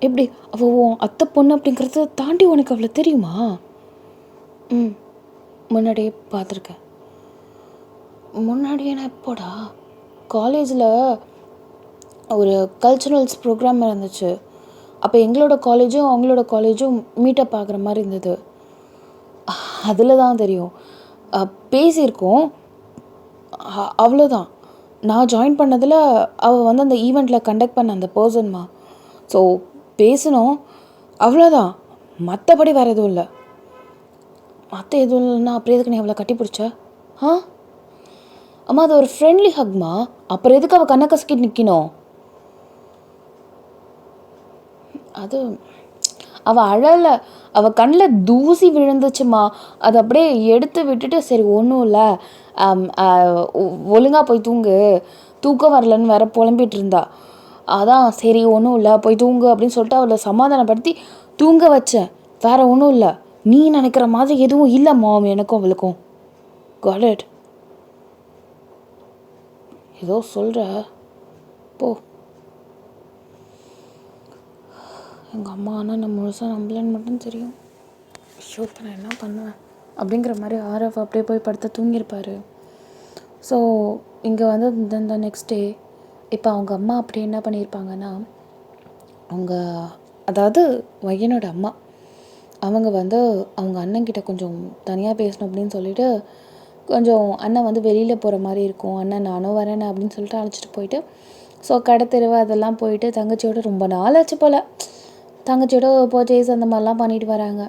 எப்படி அவள் அத்தை பொண்ணு அப்படிங்கிறத தாண்டி உனக்கு அவ்வளோ தெரியுமா? முன்னாடியே பார்த்துருக்கேன். முன்னாடியே நான் எப்போடா? காலேஜில் ஒரு கல்ச்சுரல்ஸ் ப்ரோக்ராம் இருந்துச்சு. அப்போ எங்களோட காலேஜும் அவங்களோட காலேஜும் மீட்டப் ஆகிற மாதிரி இருந்தது. அதில் தான் தெரியும். பேசியிருக்கோம். அவ்வளோதான். நான் ஜாயின் பண்ணதில் அவள் வந்து அந்த ஈவெண்ட்டில் கண்டக்ட் பண்ண அந்த பர்சன்மா. ஸோ பேசினோம், அவ்வளோதான். மற்றபடி வேறு எதுவும் இல்லை. மற்ற எதுவும் இல்லைன்னா அப்புறம் எதுக்கு நீ அவளை கட்டி பிடிச்ச? ஆ அம்மா, அது ஒரு ஃப்ரெண்ட்லி ஹக்மா. அப்புறம் எதுக்கு அவள் கண்ணை கசக்கிட்டு நிற்கணும்? அது அவள் அழலை, அவள் கண்ணில் தூசி விழுந்துச்சுமா. அதை அப்படியே எடுத்து விட்டுட்டு சரி ஒன்றும் இல்லை, ஒழுங்காக போய் தூங்கு, தூக்கம் வரலன்னு வேற புலம்பிகிட்டு இருந்தா. அதான் சரி ஒன்றும் இல்லை போய் தூங்கு அப்படின்னு சொல்லிட்டு அவளை சமாதானப்படுத்தி தூங்க வச்சேன். வேற ஒன்றும் இல்லை. நீ நினைக்கிற மாதிரி எதுவும் இல்லை மாம் எனக்கும் அவளுக்கும். Got it. ஏதோ சொல்கிற போ. எங்கள் அம்மா ஆனால் நான் முழுசாக நம்பலன்னு மட்டும் தெரியும். ஷோ இப்போ நான் என்ன பண்ணுவேன் அப்படிங்கிற மாதிரி ஆரவ் அப்படியே போய் படுத்து தூங்கியிருப்பார். ஸோ இங்கே வந்து இந்த நெக்ஸ்ட் டே இப்போ அவங்க அம்மா அப்படி என்ன பண்ணியிருப்பாங்கன்னா, அவங்க அதாவது வையனோட அம்மா அவங்க வந்து அவங்க அண்ணன்கிட்ட கொஞ்சம் தனியாக பேசணும் அப்படின்னு சொல்லிட்டு கொஞ்சம் அண்ணன் வந்து வெளியில் போகிற மாதிரி இருக்கும், அண்ணன் நானும் வரேன் அப்படின்னு சொல்லிட்டு அழைச்சிட்டு போயிட்டு ஸோ கடை தெருவு அதெல்லாம் போயிட்டு தங்கச்சியோட ரொம்ப நாள் ஆச்சு போல் தங்கச்சியோட பர்ச்சேஸ் அந்த மாதிரிலாம் பண்ணிட்டு வராங்க.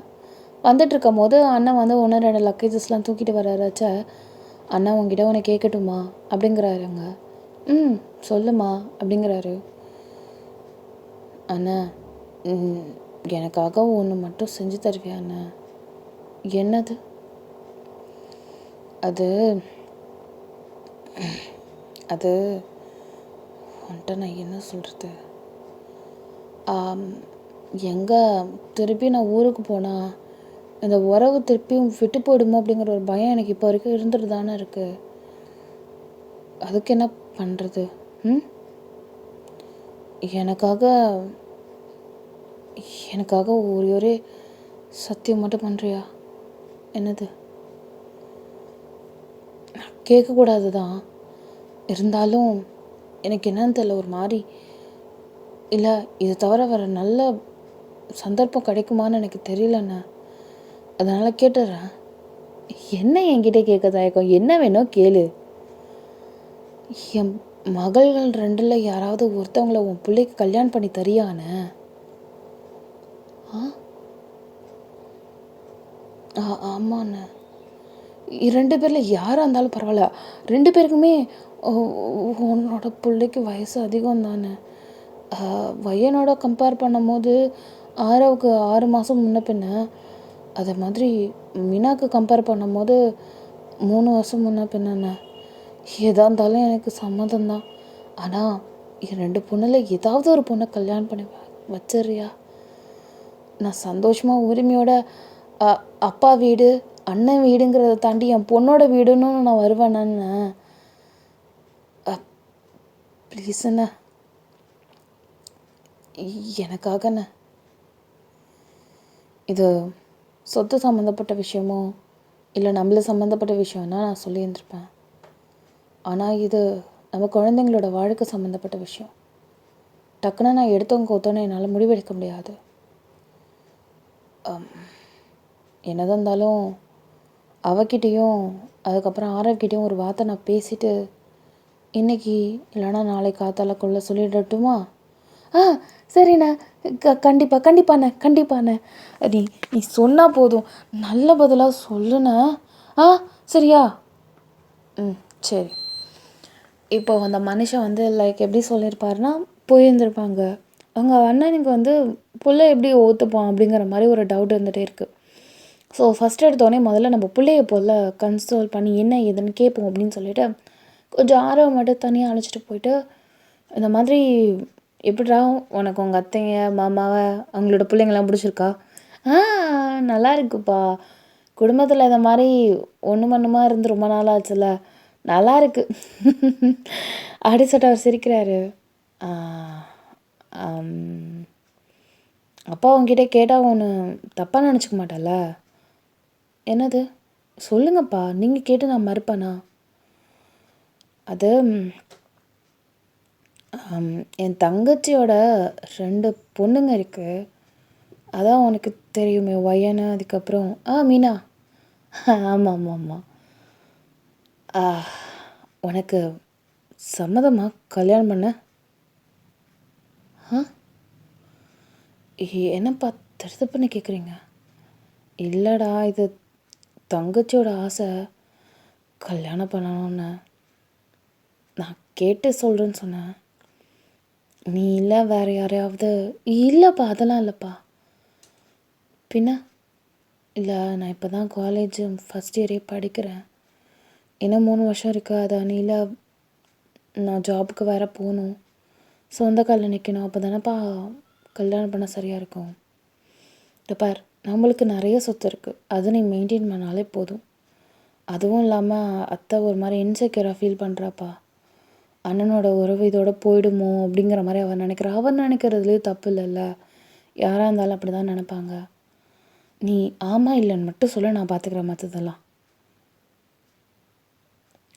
வந்துட்டுருக்கும் போது அண்ணன் வந்து 1-2 லக்கேஜஸ்லாம் தூக்கிட்டு வர்றாராச்ச. அண்ணா உங்ககிட்ட உன்னை கேட்கட்டுமா அப்படிங்கிறாருங்க. சொல்லுமா அப்படிங்கிறாரு. அண்ணா எனக்காக ஒன்று மட்டும் செஞ்சு தருவியா அண்ணா? என்னது? அது அது வந்துட்டு நான் என்ன சொல்கிறது, எங்கே திருப்பி நான் ஊருக்கு போனால் இந்த உறவு திருப்பியும் விட்டு போயிடுமோ அப்படிங்கிற ஒரு பயம் எனக்கு இப்போ வரைக்கும் இருந்துட்டு தானே இருக்குது. அதுக்கு என்ன பண்ணுறது? எனக்காக எனக்காக ஒரே சத்தியம் மட்டும் பண்ணுறியா? என்னது? கேட்கக்கூடாது தான், இருந்தாலும் எனக்கு என்னன்னு தெரியல, ஒரு மாதிரி இல்லை இது தவிர வேறு நல்ல சந்தர்ப்பம் கிடைக்குமான்னு எனக்கு தெரியலண்ணா, அதனால் கேட்டுடுறேன். என்ன என்கிட்ட கேட்க தயக்கம்? என்ன வேணும் கேளு. என் மகள்கள் 2 யாராவது ஒருத்தவங்கள உன் பிள்ளைக்கு கல்யாணம் பண்ணி தரியானே? ஆமாண்ண. 2 பேரில் யாராக இருந்தாலும் பரவாயில்ல, 2 பேருக்குமே உன்னோட பிள்ளைக்கு வயசு அதிகம் தானே. வையனோட கம்பேர் பண்ணும் போது ஆரவுக்கு 6 மாதம் முன்ன பின்ன, அதை மாதிரி மீனாவுக்கு கம்பேர் பண்ணும் போது 3 வருஷம் முன்ன பின்னண்ணே. எதாக இருந்தாலும் எனக்கு சம்மதம்தான். ஆனால் 2 பொண்ணில் ஏதாவது ஒரு பொண்ணை கல்யாணம் பண்ணி வச்சிடுறியா? நான் சந்தோஷமாக உரிமையோட அப்பா வீடு அண்ணன் வீடுங்கிறத தாண்டி என் பொண்ணோட வீடுன்னு நான் வருவேண்ணே. ப்ளீஸ்ண்ணே, எனக்காகண்ணே. இது சொத்து சம்மந்தப்பட்ட விஷயமோ இல்லை நம்மள சம்மந்தப்பட்ட விஷயம்னா நான் சொல்லியிருந்திருப்பேன். ஆனால் இது நம்ம குழந்தைங்களோட வாழ்க்கை சம்மந்தப்பட்ட விஷயம். டக்குன்னு நான் எடுத்தவங்க கோத்தோன்னு என்னால் முடிவெடுக்க முடியாது. என்னதான் இருந்தாலும் அவகிட்டையும் அதுக்கப்புறம் ஆரவ்கிட்டையும் ஒரு வார்த்தை நான் பேசிட்டு இன்றைக்கி இல்லைனா நாளைக்கு காத்தாலக்குள்ளே சொல்லிடட்டுமா? சரிண்ணே, கண்டிப்பாண்ணே. நீ சொன்னால் போதும், நல்ல பதிலாக சொல்லுண்ணே. சரியா? சரி. இப்போ அந்த மனுஷன் வந்து லைக் எப்படி சொல்லியிருப்பாருன்னா, போயிருந்திருப்பாங்க. அவங்க அண்ணனுக்கு வந்து புள்ள எப்படி ஒத்துப்பான் அப்படிங்கிற மாதிரி ஒரு டவுட் இருந்துகிட்டே இருக்குது. ஸோ ஃபஸ்ட் எடுத்தோடனே முதல்ல நம்ம பிள்ளைய போல் கன்சோல் பண்ணி என்ன ஏதுன்னு கேட்போம் அப்படின்னு சொல்லிட்டு கொஞ்சம் ஆர்வம் மட்டும் தனியாக அழைச்சிட்டு போயிட்டு, இந்த மாதிரி எப்படிடா உனக்கு உங்கள் அத்தைங்க மாமாவை அவங்களோட பிள்ளைங்கள்லாம் பிடிச்சிருக்கா? நல்லா இருக்குப்பா, குடும்பத்தில் இந்த மாதிரி ஒன்று மண்ணுமா இருந்து ரொம்ப நாள் ஆச்சுல்ல, நல்லா இருக்கு அப்படி சொல்லிட்டு அவர் சிரிக்கிறாரு. அப்பா உங்ககிட்ட கேட்டால் ஒன்று தப்பாக நினச்சிக்க மாட்டல? என்னது? சொல்லுங்கப்பா, நீங்கள் கேட்டு நான் மறுப்பேனா? அது என் தங்கச்சியோட 2 பொண்ணுங்க இருக்குது, அதான் உனக்கு தெரியுமே, ஒய்யனு அதுக்கப்புறம் மீனா. ஆமாம். உனக்கு சம்மதமா கல்யாணம் பண்ண? ஆ என்னப்பா திருத்தப்புன்னு கேட்குறீங்க? இல்லைடா, இது தங்கச்சியோட ஆசை கல்யாணம் பண்ணணும்னு. நான் கேட்டு சொல்கிறேன்னு சொன்னேன். நீ இல்லை வேறு யாரையாவது? இல்லைப்பா, அதெல்லாம் இல்லைப்பா. பின்ன இல்லை, நான் இப்போ தான் காலேஜ் ஃபஸ்ட் இயரே படிக்கிறேன். இன்னும் 3 வருஷம் இருக்குது. அது அன்னியில் நான் ஜாபுக்கு வேறு போகணும். சொந்த காலில் நிற்கணும். அப்போ தானேப்பா கல்யாணம் பண்ண சரியாக இருக்கும். இதை பார், நம்மளுக்கு நிறைய சொத்து இருக்குது. அதை நீ மெயின்டைன் பண்ணாலே போதும். அதுவும் இல்லாமல் அத்தை ஒரு மாதிரி இன்செக்யூராக ஃபீல் பண்ணுறாப்பா. அண்ணனோட உறவு இதோட போயிடுமோ அப்படிங்கிற மாதிரி அவன் நினைக்கிறா. அவன் நினைக்கிறதுலேயும் தப்பு இல்லைல்ல. யாராக இருந்தாலும் அப்படி தான் நினைப்பாங்க. நீ ஆமாம் இல்லைன்னு மட்டும் சொல்ல, நான் பார்த்துக்கிறேன் மற்றதெல்லாம்.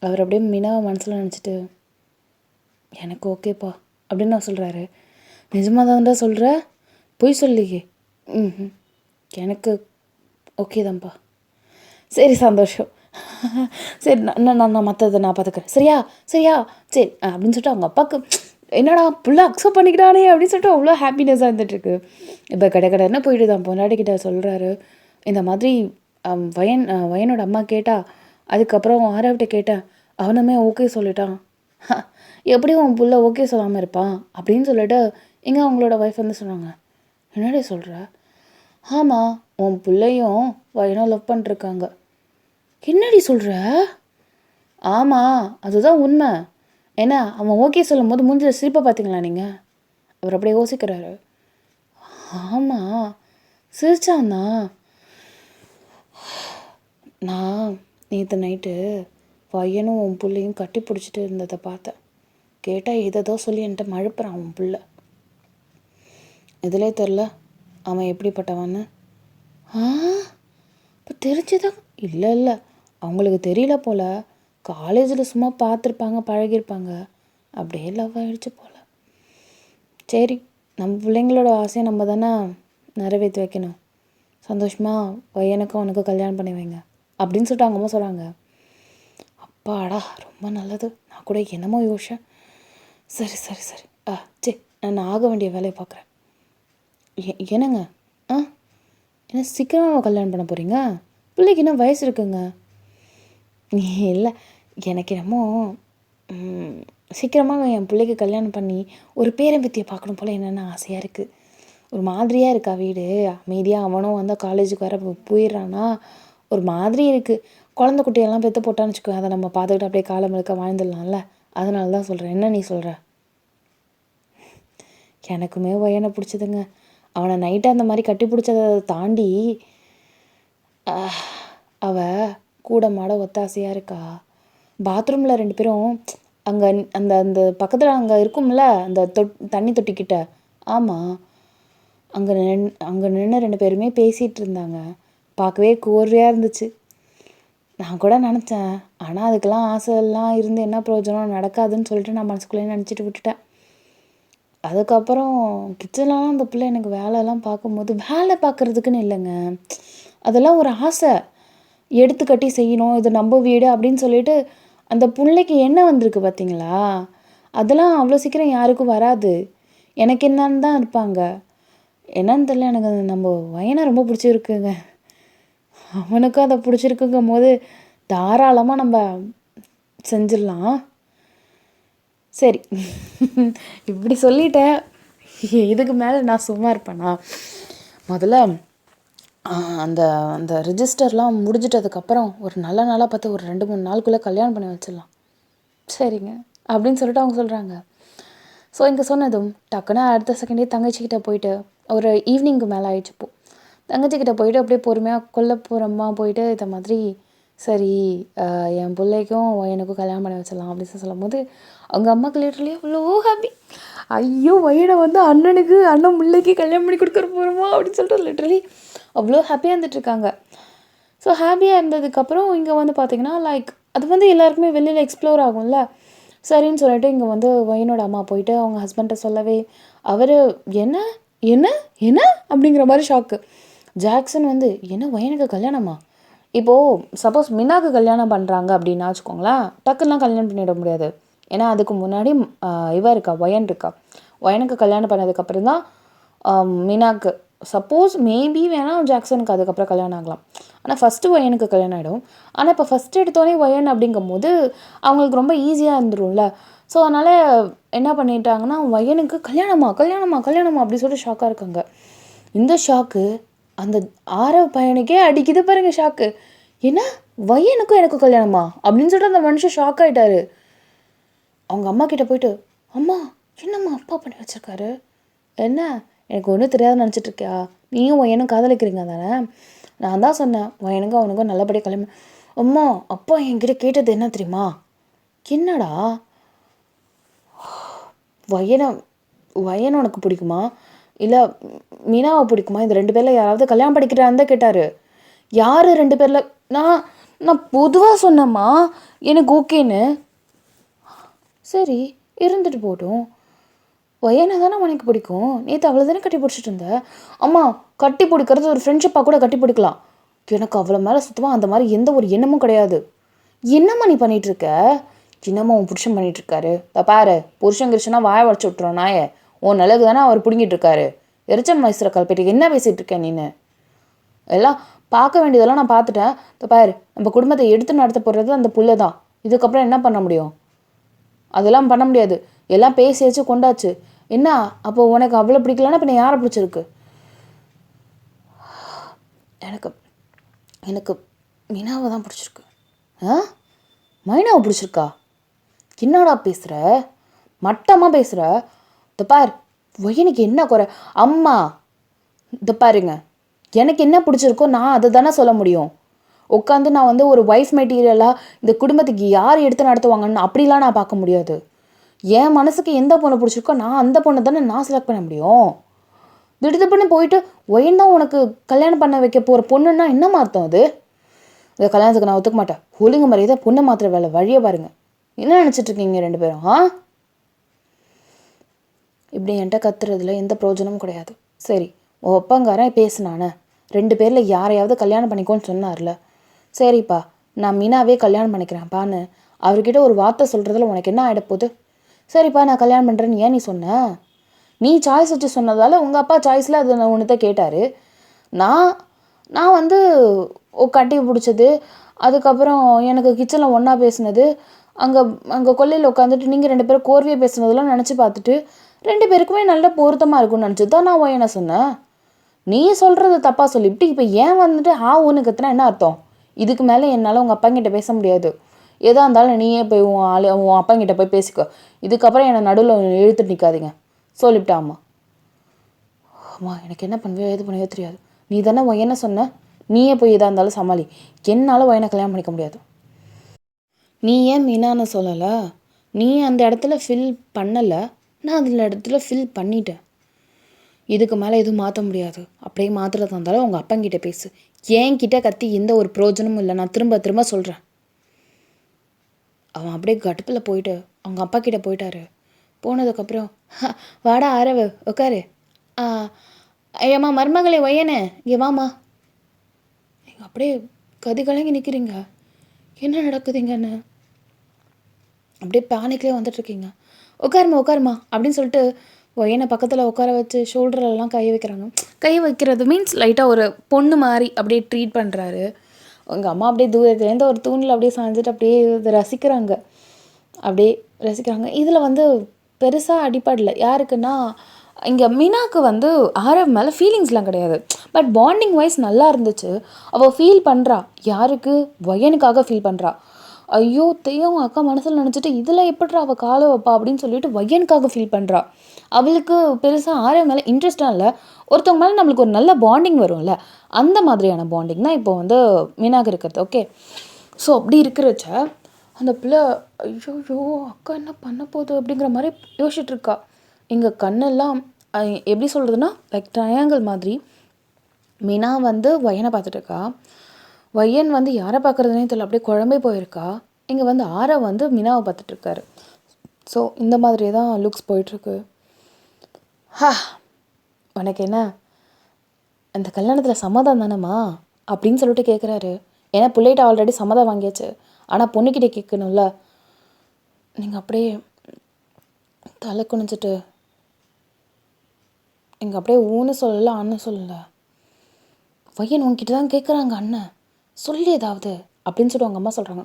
அவர் அப்படியே மீனாவை மனசில் நினச்சிட்டு எனக்கு ஓகேப்பா அப்படின்னு நான் சொல்கிறாரு. நிஜமாக தான் சொல்கிற? பொய் சொல்லியே. ம் எனக்கு ஓகே தான்ப்பா. சரி, சந்தோஷம். சரி, நான் மற்றதை நான் பார்த்துக்கிறேன். சரியா சரியா சரி அப்படின்னு சொல்லிட்டு அவங்க அப்பாவுக்கு என்னடா புள்ள அக்செப்ட் பண்ணிக்கிட்டானே அப்படின்னு சொல்லிட்டு அவ்வளோ ஹாப்பினஸாக இருந்துகிட்ருக்கு. இப்போ கடைன்னு போயிட்டு தான் பொண்டாட்டிக்கிட்ட சொல்கிறாரு. இந்த மாதிரி வயனோட அம்மா கேட்டா, அதுக்கப்புறம் ஆரவ்கிட்ட கேட்டேன், அவனுமே ஓகே சொல்லிட்டான். எப்படியும் உன் புள்ள ஓகே சொல்லாமல் இருப்பான் அப்படின்னு சொல்லிட்டு இங்கே அவங்களோட ஒய்ஃப் வந்து சொன்னாங்க. என்னடி சொல்கிற? ஆமாம், உன் பிள்ளையும் வயனும் லவ் பண்ணிருக்காங்க. என்னடி சொல்கிற? ஆமாம், அதுதான் உண்மை. ஏன்னா அவன் ஓகே சொல்லும் போது மூஞ்சில் சிரிப்பை பார்த்தீங்களா நீங்கள்? அவர் அப்படியே யோசிக்கிறாரு. ஆமாம், சிரிச்சான்னா. நான் நேற்று நைட்டு பையனும் உன் பிள்ளையும் கட்டி பிடிச்சிட்டு இருந்ததை பார்த்தேன். கேட்டால் ஏதோ சொல்லி என்கிட்ட மழுப்புறான் அவன் பிள்ளை. இதிலே தெரில அவன் எப்படிப்பட்டவன்னு. இப்போ தெரிஞ்சுதான்? இல்லை, அவங்களுக்கு தெரியல போல். காலேஜில் சும்மா பார்த்துருப்பாங்க, பழகிருப்பாங்க, அப்படியே லவ் ஆகிடுச்சு போல். சரி, நம்ம பிள்ளைங்களோட ஆசையை நம்ம தானே நிறைவேற்றி வைக்கணும். சந்தோஷமாக பையனுக்கும் அவனுக்கும் கல்யாணம் பண்ணி வைங்க அப்படின்னு சொல்லிட்டு அவங்க அம்மா சொல்கிறாங்க. அப்பாடா, ரொம்ப நல்லது. நான் கூட என்னமோ யோசிச்சேன். சரி சரி நான் ஆக வேண்டிய வேலையை பார்க்குறேன். என்னங்க என்ன சீக்கிரமாக கல்யாணம் பண்ண போகிறீங்க? பிள்ளைக்கு என்ன வயசு இருக்குங்க? இல்லை, எனக்கு என்னமோ சீக்கிரமாக என் பிள்ளைக்கு கல்யாணம் பண்ணி ஒரு பேரம்பத்தியை பார்க்கணும் போல் என்னென்ன ஆசையாக இருக்குது. ஒரு மாதிரியாக இருக்கா வீடு. அமைதியாக அவனும் வந்து காலேஜுக்கு வர போயிடுறான்னா ஒரு மாதிரி இருக்குது. குழந்தை குட்டியெல்லாம் பெற்று போட்டான்னு வச்சுக்கோ, அதை நம்ம பார்த்துக்கிட்டு அப்படியே காலம் முழுக்க வாழ்ந்துடலாம்ல. அதனால தான் சொல்கிறேன். என்ன நீ சொல்கிற? எனக்குமே பையனை பிடிச்சதுங்க. அவனை நைட்டாக அந்த மாதிரி கட்டி பிடிச்சதை தாண்டி அவள் கூட மாட ஒத்தாசையாக இருக்கா. பாத்ரூமில் 2 பேரும் அங்கே அந்த அந்த பக்கத்தில் அங்கே இருக்கும்ல அந்த தண்ணி தொட்டிக்கிட்ட. ஆமாம், அங்கே நின்று 2 பேருமே பேசிகிட்டு இருந்தாங்க. பார்க்கவே கோர்வையாக இருந்துச்சு. நான் கூட நினச்சேன், ஆனால் அதுக்கெல்லாம் ஆசைலாம் இருந்து என்ன பிரயோஜனம், நடக்காதுன்னு சொல்லிட்டு நான் மனசுக்குள்ளேயே நினச்சிட்டு விட்டுட்டேன். அதுக்கப்புறம் கிச்சன்லாம் அந்த பிள்ளை எனக்கு வேலைலாம் பார்க்கும்போது, வேலை பார்க்குறதுக்குன்னு இல்லைங்க, அதெல்லாம் ஒரு ஆசை. எடுத்து கட்டி செய்யணும், இது நம்ம வீடு அப்படின்னு சொல்லிட்டு அந்த பிள்ளைக்கு என்ன வந்திருக்கு பார்த்தீங்களா? அதெல்லாம் அவ்வளோ சீக்கிரம் யாருக்கும் வராது. எனக்கு என்னன்னு தான் இருப்பாங்க. என்னன்னு தெரியல, எனக்கு நம்ம வயனை ரொம்ப பிடிச்சிருக்குங்க. அவனுக்கும் அதை பிடிச்சிருக்குங்கும் போது தாராளமாக நம்ம செஞ்சிடலாம். சரி, இப்படி சொல்லிட்டேன், இதுக்கு மேலே நான் சும்மா இருப்பேனா? முதல்ல அந்த அந்த ரிஜிஸ்டர்லாம் முடிஞ்சிட்டதுக்கப்புறம் ஒரு நல்ல நாளாக பார்த்து ஒரு 2-3 நாளுக்குள்ளே கல்யாணம் பண்ணி வச்சிடலாம். சரிங்க அப்படின்னு சொல்லிட்டு அவங்க சொல்கிறாங்க. ஸோ இங்கே சொன்னதும் டக்குன்னு அடுத்த செகண்டே தங்கச்சிக்கிட்ட போயிட்டு ஒரு ஈவினிங்க்கு மேலே ஆயிடுச்சு. இப்போது தங்கச்சிக்கிட்ட போயிட்டு அப்படியே பொறுமையாக கொல்லப்புறமாக போயிட்டு இதை மாதிரி சரி என் பிள்ளைக்கும் எனக்கும் கல்யாணம் பண்ணி வச்சிடலாம் அப்படின்னு சொல்லும் போது அவங்க அம்மாவுக்கு லிட்டரலி அவ்வளோ ஹாப்பி. ஐயோ, வயனை வந்து அண்ணன் பிள்ளைக்கு கல்யாணம் பண்ணி கொடுக்குற போகிறோமா அப்படின்னு சொல்லிட்டு லிட்டரலி அவ்வளோ ஹாப்பியாக இருந்துகிட்ருக்காங்க. ஸோ ஹாப்பியாக இருந்ததுக்கப்புறம் இங்கே வந்து பார்த்திங்கன்னா லைக் அது வந்து எல்லாருக்குமே வெளியில் எக்ஸ்ப்ளோர் ஆகும்ல. சரின்னு சொல்லிட்டு இங்கே வந்து வயனோட அம்மா போயிட்டு அவங்க ஹஸ்பண்ட்டை சொல்லவே அவர் என்ன என்ன என்ன அப்படிங்கிற மாதிரி ஷாக்கு. ஜாக்சன் வந்து என்ன வயனுக்கு கல்யாணமா, இப்போது சப்போஸ் மீனாக்கு கல்யாணம் பண்ணுறாங்க அப்படின்னா வச்சுக்கோங்களேன், டக்குலாம் கல்யாணம் பண்ணிட முடியாது. ஏன்னா அதுக்கு முன்னாடி இவ இருக்கா, ஒயன் இருக்கா. ஒயனுக்கு கல்யாணம் பண்ணதுக்கப்புறம் தான் மீனாக்கு சப்போஸ் மேபி வேணால் ஜாக்சனுக்கு அதுக்கப்புறம் கல்யாணம் ஆகலாம். ஆனால் ஃபஸ்ட்டு ஒயனுக்கு கல்யாணம் ஆகிடும். ஆனால் இப்போ ஃபஸ்ட்டு எடுத்தோடனே ஒயன் அப்படிங்கும்போது அவங்களுக்கு ரொம்ப ஈஸியாக இருந்துரும்ல. ஸோ அதனால் என்ன பண்ணிட்டாங்கன்னா, ஒயனுக்கு கல்யாணமா கல்யாணமா கல்யாணமா அப்படி சொல்லிட்டு ஷாக்காக இருக்காங்க. இந்த ஷாக்கு அந்த ஆரவ பையனுக்கே அடிக்குது பாருங்க ஷாக்கு. என்ன ஒயனுக்கும் எனக்கும் கல்யாணமா அப்படின்னு சொல்லிட்டு அந்த மனுஷன் ஷாக் ஆகிட்டாரு. அவங்க அம்மா கிட்ட போயிட்டு, அம்மா என்னம்மா அப்பா பண்ணி வச்சுருக்காரு, என்ன எனக்கு ஒன்றும் தெரியாதுன்னு நினச்சிட்டு இருக்கியா, நீயும் ஒயனும் காதலிக்கிறீங்க தானே, நான் தான் சொன்னேன் ஒயனுக்கும் அவனுக்கும் நல்லபடியாக கல்யாணம். அம்மா அப்பா என்கிட்ட கேட்டது என்ன தெரியுமா, என்னடா ஒயனை உனக்கு பிடிக்குமா இல்லை மீனாவை பிடிக்குமா, இந்த 2 பேரில் யாராவது கல்யாணம் படிக்கிறான்னு தான் கேட்டார். யார் 2 பேரில், நான் நான் பொதுவாக சொன்னேம்மா எனக்கு ஓகேன்னு. சரி இருந்துட்டு போட்டும், ஒயனை தானே உனக்கு பிடிக்கும், நேற்று அவளை தானே கட்டி பிடிச்சிட்டு இருந்த. அம்மா கட்டி பிடிக்கிறது ஒரு ஃப்ரெண்ட்ஷிப்பாக கூட கட்டி பிடிக்கலாம், எனக்கு அவளை மேலே சுத்தமாக அந்த மாதிரி எந்த ஒரு எண்ணமும் கிடையாது. என்னம்மா நீ பண்ணிகிட்ருக்க, சின்னம்மா உன் புருஷன் பண்ணிகிட்ருக்காரு, பாரு புருஷன் கிருஷ்ணா வாய வளைச்சி விட்டுறோம் நாயே, உன் நிலகு தானே அவர் பிடிங்கிட்டு இருக்காரு, எரிச்சல் மைசூரை கல்பேட்டுக்கு என்ன பேசிகிட்டு இருக்கேன் நீனு, எல்லாம் பார்க்க வேண்டியதெல்லாம் நான் பார்த்துட்டேன், பாரு நம்ம குடும்பத்தை எடுத்து நடத்த போடுறது அந்த புள்ள தான், இதுக்கப்புறம் என்ன பண்ண முடியும், அதெல்லாம் பண்ண முடியாது, எல்லாம் பேசியாச்சு கொண்டாச்சு, என்ன அப்போ உனக்கு அவ்வளோ பிடிக்கலன்னா பின்ன யாரை பிடிச்சிருக்கு. எனக்கு எனக்கு மீனாவை தான் பிடிச்சிருக்கு. மைனாவை பிடிச்சிருக்கா, என்னடா பேசுகிற, மட்டமாக பேசுகிற, இந்த பார் ஒயனுக்கு என்ன குறை, அம்மா இந்த பாருங்க எனக்கு என்ன பிடிச்சிருக்கோ நான் அதை தானே சொல்ல முடியும், உட்காந்து நான் வந்து ஒரு ஒய்ஃப் மெட்டீரியலாக இந்த குடும்பத்துக்கு யார் எடுத்து நடத்துவாங்கன்னு அப்படிலாம் நான் பார்க்க முடியாது. என் மனசுக்கு எந்த பொண்ணை பிடிச்சிருக்கோ நான் அந்த பொண்ணை தானே நான் செலக்ட் பண்ண முடியும். திடீர்னு போயிட்டு ஒயன் தான் உனக்கு கல்யாணம் பண்ண வைக்க போகிற பொண்ணுன்னா என்ன அர்த்தம் அது, இந்த கல்யாணத்துக்கு நான் ஒத்துக்க மாட்டேன், ஒழுங்கு மாதிரியே தான் பொண்ணை மாத்திர வேலை வழியை பாருங்கள், என்ன நினச்சிட்டு இருக்கீங்க 2 பேரும். இப்படி என்கிட்ட கத்துறதுல எந்த பிரயோஜனமும் கிடையாது. சரி உன் ஒப்பங்காரன் பேசினானே 2 பேரில் யாரையாவது கல்யாணம் பண்ணிக்கோன்னு சொன்னார்ல, சரிப்பா நான் மீனாவே கல்யாணம் பண்ணிக்கிறேன்ப்பான்னு அவர்கிட்ட ஒரு வார்த்தை சொல்கிறதுல உனக்கு என்ன ஆகிடப்போகுது. சரிப்பா நான் கல்யாணம் பண்ணுறேன்னு ஏன் நீ சொன்ன, நீ சாய்ஸ் வச்சு சொன்னதால் உங்கள் அப்பா சாய்ஸில் அது ஒன்று தான் கேட்டார். நான் நான் வந்து கட்டி பிடிச்சது, அதுக்கப்புறம் எனக்கு கிச்சனில் ஒன்றா பேசினது, அங்கே அங்கே கொல்லையில் உட்காந்துட்டு நீங்கள் 2 பேரும் கோர்வையாக பேசுனதெல்லாம் நினச்சி பார்த்துட்டு 2 பேருக்குமே நல்ல பொருத்தமாக இருக்கும்னு நினச்சி தான் நான் என்ன சொன்னேன். நீ சொல்கிறது தப்பாக சொல்லிவிட்டு இப்போ ஏன் வந்துட்டு ஊன்னு கத்துனா என்ன அர்த்தம். இதுக்கு மேலே என்னால் உங்கள் அப்பாங்கிட்ட பேச முடியாது, எதாக இருந்தாலும் நீயே போய் உன் அப்பாங்கிட்ட போய் பேசிக்கோ, இதுக்கப்புறம் என்னை நடுவில் இழுத்துட்டு நிற்காதீங்க சொல்லிவிட்டா. அம்மா அம்மா எனக்கு என்ன பண்ணுவியோ எது பண்ணுவியோ தெரியாது, நீ தானே என்ன சொன்ன, நீயே போய் எதாக இருந்தாலும் சமாளி, என்னால் ஒயனை கல்யாணம் பண்ணிக்க முடியாது. நீ ஏன் மீனான்னு சொல்லலை, நீ அந்த இடத்துல ஃபில் பண்ணலை, நான் அதில் இடத்துல ஃபில் பண்ணிட்டேன், இதுக்கு மேலே எதுவும் மாற்ற முடியாது, அப்படியே மாற்றுறதா இருந்தாலும் உங்கள் அப்பங்கிட்ட பேசு, என்கிட்ட கத்தி எந்த ஒரு பிரயோஜனமும் இல்லை, நான் திரும்ப திரும்ப சொல்கிறேன். அவன் அப்படியே கடுப்பில் போயிட்டு அவங்க அப்பா கிட்டே போயிட்டாரு. போனதுக்கப்புறம் வாடா ஆரவு உட்காரு, ஐயம்மா மருமகளே ஒய்யனே இங்கே வாமா, நீங்கள் அப்படியே கதி கலங்கி நிற்கிறீங்க, என்ன நடக்குதுங்கன்னு அப்படியே பேனிக்லேயே வந்துட்டுருக்கீங்க. உட்காருமா அப்படின்னு சொல்லிட்டு ஒயனை பக்கத்தில் உட்கார வச்சு ஷோல்டர்லாம் கை வைக்கிறாங்க. கை வைக்கிறது மீன்ஸ் லைட்டாக ஒரு பொண்ணு மாதிரி அப்படியே ட்ரீட் பண்ணுறாரு. உங்கள் அம்மா அப்படியே தூரத்துலேருந்து ஒரு தூணில் அப்படியே சாஞ்சிட்டு அப்படியே இதை ரசிக்கிறாங்க, அப்படியே ரசிக்கிறாங்க. இதில் வந்து பெருசாக அடிப்படல யாருக்குன்னா, இங்கே மீனாவுக்கு வந்து ஆரவ் மேலே ஃபீலிங்ஸ்லாம் கிடையாது, பட் பாண்டிங் வைஸ் நல்லா இருந்துச்சு. அவள் ஃபீல் பண்ணுறா, யாருக்கு ஒயனுக்காக ஃபீல் பண்ணுறா. ஐயோ தெய்வம் அக்கா மனசில் நினச்சிட்டு இதில் எப்படிறா அவள் காலை வைப்பா அப்படின்னு சொல்லிட்டு ஒயனுக்காக ஃபீல் பண்ணுறா. அவளுக்கு பெருசாக ஆரவ் மேலே இன்ட்ரெஸ்டாக இல்லை, ஒருத்தவங்க மேலே நம்மளுக்கு ஒரு நல்ல பாண்டிங் வரும்ல, அந்த மாதிரியான பாண்டிங் தான் இப்போ வந்து மீனாக இருக்கிறது. ஓகே, ஸோ அப்படி இருக்கிறச்ச அந்த பிள்ளை ஐயோ அக்கா என்ன பண்ண போகுது அப்படிங்கிற மாதிரி யோசிச்சுட்ருக்கா. எங்கள் கண்ணெல்லாம் எப்படி சொல்கிறதுனா லைக் ட்ரையாங்கிள் மாதிரி. மீனா வந்து ஒயனை பார்த்துட்ருக்கா, ஒயன் வந்து யாரை பார்க்குறதுனே தெரியல, அப்படியே குழம்பே போயிருக்கா. இங்கே வந்து ஆரவ் வந்து மீனாவை பார்த்துட்ருக்காரு. ஸோ இந்த மாதிரி தான் லுக்ஸ் போயிட்டுருக்கு. உனக்கு என்ன அந்த கல்யாணத்தில் சம்மதம் தானேம்மா அப்படின்னு சொல்லிட்டு கேட்குறாரு. ஏன்னா பிள்ளைகிட்ட ஆல்ரெடி சம்மதம் வாங்கியாச்சு. ஆனால் பொண்ணுக்கிட்ட கேட்கணும்ல. நீங்கள் அப்படியே தலை குனிஞ்சிட்டு நீங்கள் அப்படியே ஊன்னு சொல்லலை, அண்ணன் சொல்லலை. பையன் உங்ககிட்ட தான் கேட்குறாங்க அண்ணன், சொல்லி ஏதாவது அப்படின்னு சொல்லிட்டு அவங்க அம்மா சொல்கிறாங்க.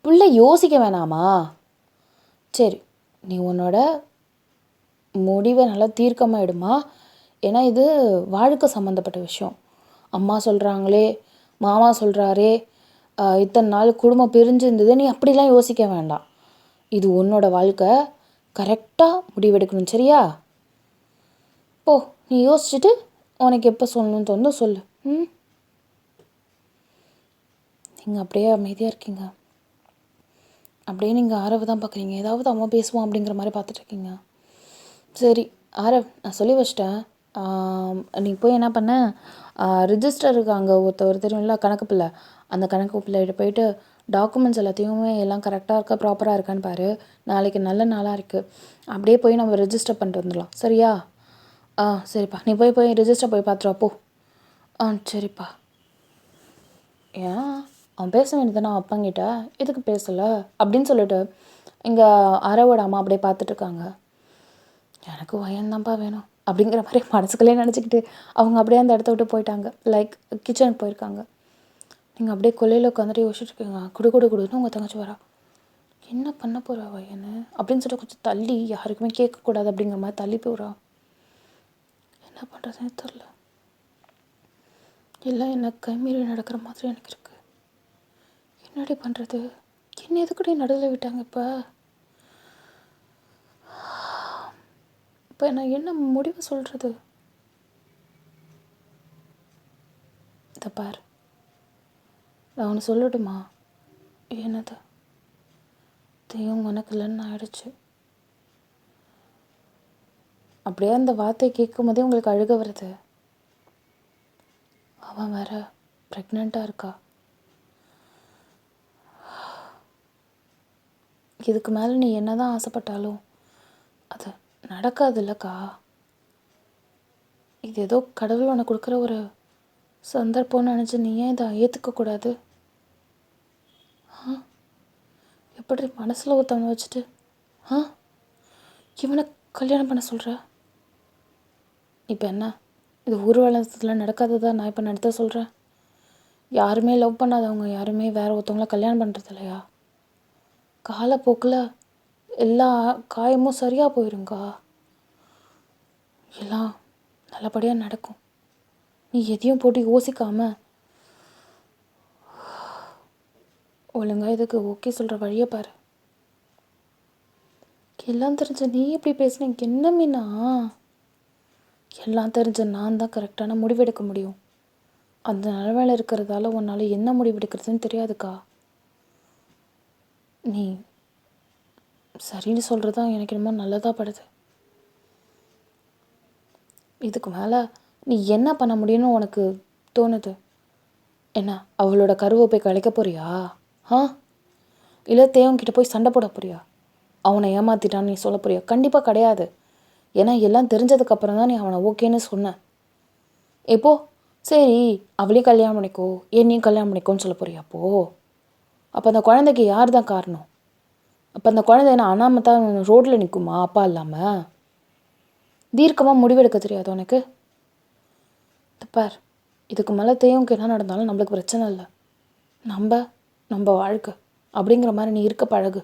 பிள்ளை யோசிக்க வேணாமா? சரி, நீ உன்னோட முடிவை நல்லா தீர்க்கமாயிடுமா. ஏன்னா இது வாழ்க்கை சம்மந்தப்பட்ட விஷயம். அம்மா சொல்கிறாங்களே, மாமா சொல்கிறாரே, இத்தனை நாள் குடும்பம் பிரிஞ்சிருந்தது, நீ அப்படிலாம் யோசிக்க வேண்டாம். இது உன்னோட வாழ்க்கை, கரெக்டாக முடிவெடுக்கணும், சரியா? போ, நீ யோசிச்சுட்டு உனக்கு எப்போ சொல்லணும்னு தோணுதோ சொல்லு. நீங்கள் அப்படியே அமைதியாக இருக்கீங்க. அப்படியே நீங்கள் ஆரவை தான் பார்க்குறீங்க. ஏதாவது அம்மா பேசுவோம் அப்படிங்கிற மாதிரி பார்த்துட்ருக்கீங்க. சரி ஆரவ், நான் சொல்லி வச்சிட்டேன். நீ போய் என்ன பண்ண, ரிஜிஸ்டருக்கு அங்கே ஒருத்தர் தெரியும்ல, கணக்கு பிள்ளை. அந்த கணக்கு பிள்ளைகிட்ட போயிட்டு டாக்குமெண்ட்ஸ் எல்லாத்தையுமே எல்லாம் கரெக்டாக இருக்கா, ப்ராப்பராக இருக்கான்னு பாரு. நாளைக்கு நல்ல நாளாக இருக்குது. அப்படியே போய் நம்ம ரிஜிஸ்டர் பண்ணிட்டு வந்துடலாம், சரியா? சரிப்பா, நீ போய் ரிஜிஸ்டர் போய் பார்த்துட்டு வா, போ. சரிப்பா. ஏன் அவன் பேச வேண்டியதானே அப்பங்கிட்ட, எதுக்கு பேசலை அப்படின்னு சொல்லிட்டு இங்கே அரவோட அம்மா அப்படியே பார்த்துட்ருக்காங்க. எனக்கு வயன்தான்ப்பா வேணும் அப்படிங்கிற மாதிரி மனசுக்குள்ளே நினச்சிக்கிட்டு அவங்க அப்படியே அந்த இடத்த விட்டு போயிட்டாங்க. லைக் கிச்சனுக்கு போயிருக்காங்க. நீங்கள் அப்படியே கொல்லையில் உட்காந்துட்டு யோசிச்சுட்ருக்கீங்க. குடுன்னு உங்கள் தங்கச்சி வரா. என்ன பண்ண போகிறா வயனு அப்படின்னு சொல்லிட்டு கொஞ்சம் தள்ளி, யாருக்குமே கேட்கக்கூடாது அப்படிங்கிற மாதிரி தள்ளி போகிறா. என்ன பண்ணுறதுன்னு தெரில. எல்லாம் என்ன கைமீறி நடக்கிற மாதிரி எனக்கு இருக்குது. என்னடி பண்ணுறது? என்ன எதுக்கூட நடுவில் விட்டாங்க? இப்போ நான் என்ன முடிவு சொல்கிறது? இதை பார், நான் ஒன்று சொல்லட்டுமா? என்னது? தெய்வம் உனக்கு இல்லைன்னு ஆயிடுச்சு. அப்படியே அந்த வார்த்தையை கேட்கும் போதே உங்களுக்கு அழுக வருது. அவன் வேற ப்ரெக்னெண்ட்டாக இருக்கா. இதுக்கு மேலே நீ என்ன தான் ஆசைப்பட்டாலும் அது நடக்காது இல்லைக்கா. இது ஏதோ கடவுள் உனக்கு கொடுக்குற ஒரு சந்தர்ப்பம்னு நினச்சி நீ ஏன் இதை ஏற்றுக்கக்கூடாது? எப்படி மனசில் ஒருத்தவனை வச்சுட்டு இவனை கல்யாணம் பண்ண சொல்கிற? இப்போ என்ன, இது ஊர்வலத்தில் நடக்காததா நான் இப்போ நடத்த சொல்கிறேன்? யாருமே லவ் பண்ணாதவங்க யாருமே வேறு ஒருத்தவங்கள கல்யாணம் பண்ணுறது இல்லையா? காலப்போக்கில் எல்லா காயமும் சரியாக போயிருங்கா. எல்லாம் நல்லபடியாக நடக்கும். நீ எதையும் போட்டு யோசிக்காமல் ஒழுங்காக இதுக்கு ஓகே சொல்கிற வழியை பாரு. எல்லாம் தெரிஞ்ச நீ எப்படி பேசுன? என்ன மீனா? எல்லாம் தெரிஞ்ச நான் தான் கரெக்டான முடிவெடுக்க முடியும். அந்த நிலவேல இருக்கிறதால உன்னால் என்ன முடிவெடுக்கிறதுன்னு தெரியாதுக்கா. நீ சரின்னு சொல்கிறது தான் எனக்கு என்னமோ நல்லதாக படுது. இதுக்கு மேலே நீ என்ன பண்ண முடியும்னு உனக்கு தோணுது? என்ன அவளோட கருவை போய் கலைக்க போறியா? இல்லை தேவன்கிட்ட போய் சண்டை போட போறியா? அவனை ஏமாத்திட்டான்னு நீ சொல்ல போறியா? கண்டிப்பாக கிடையாது. ஏன்னா எல்லாம் தெரிஞ்சதுக்கப்புறம் தான் நீ அவனை ஓகேன்னு சொன்ன. எப்போ சரி அவளையும் கல்யாணம் பண்ணிக்கோ, என்னையும் கல்யாணம் பண்ணிக்கோன்னு சொல்ல போறியா? அப்போ அந்த குழந்தைக்கு யார் தான் காரணம்? அப்போ அந்த குழந்தை என்ன அனாமத்தான் ரோட்டில் நிற்குமா அப்பா இல்லாமல்? தீர்க்கமாக முடிவெடுக்க தெரியாது உனக்கு? பார், இதுக்கு மேலே தேவனுக்கு என்ன நடந்தாலும் நம்மளுக்கு பிரச்சனை இல்லை. நம்ம வாழ்க்கை அப்படிங்கிற மாதிரி நீ இருக்க பழகு.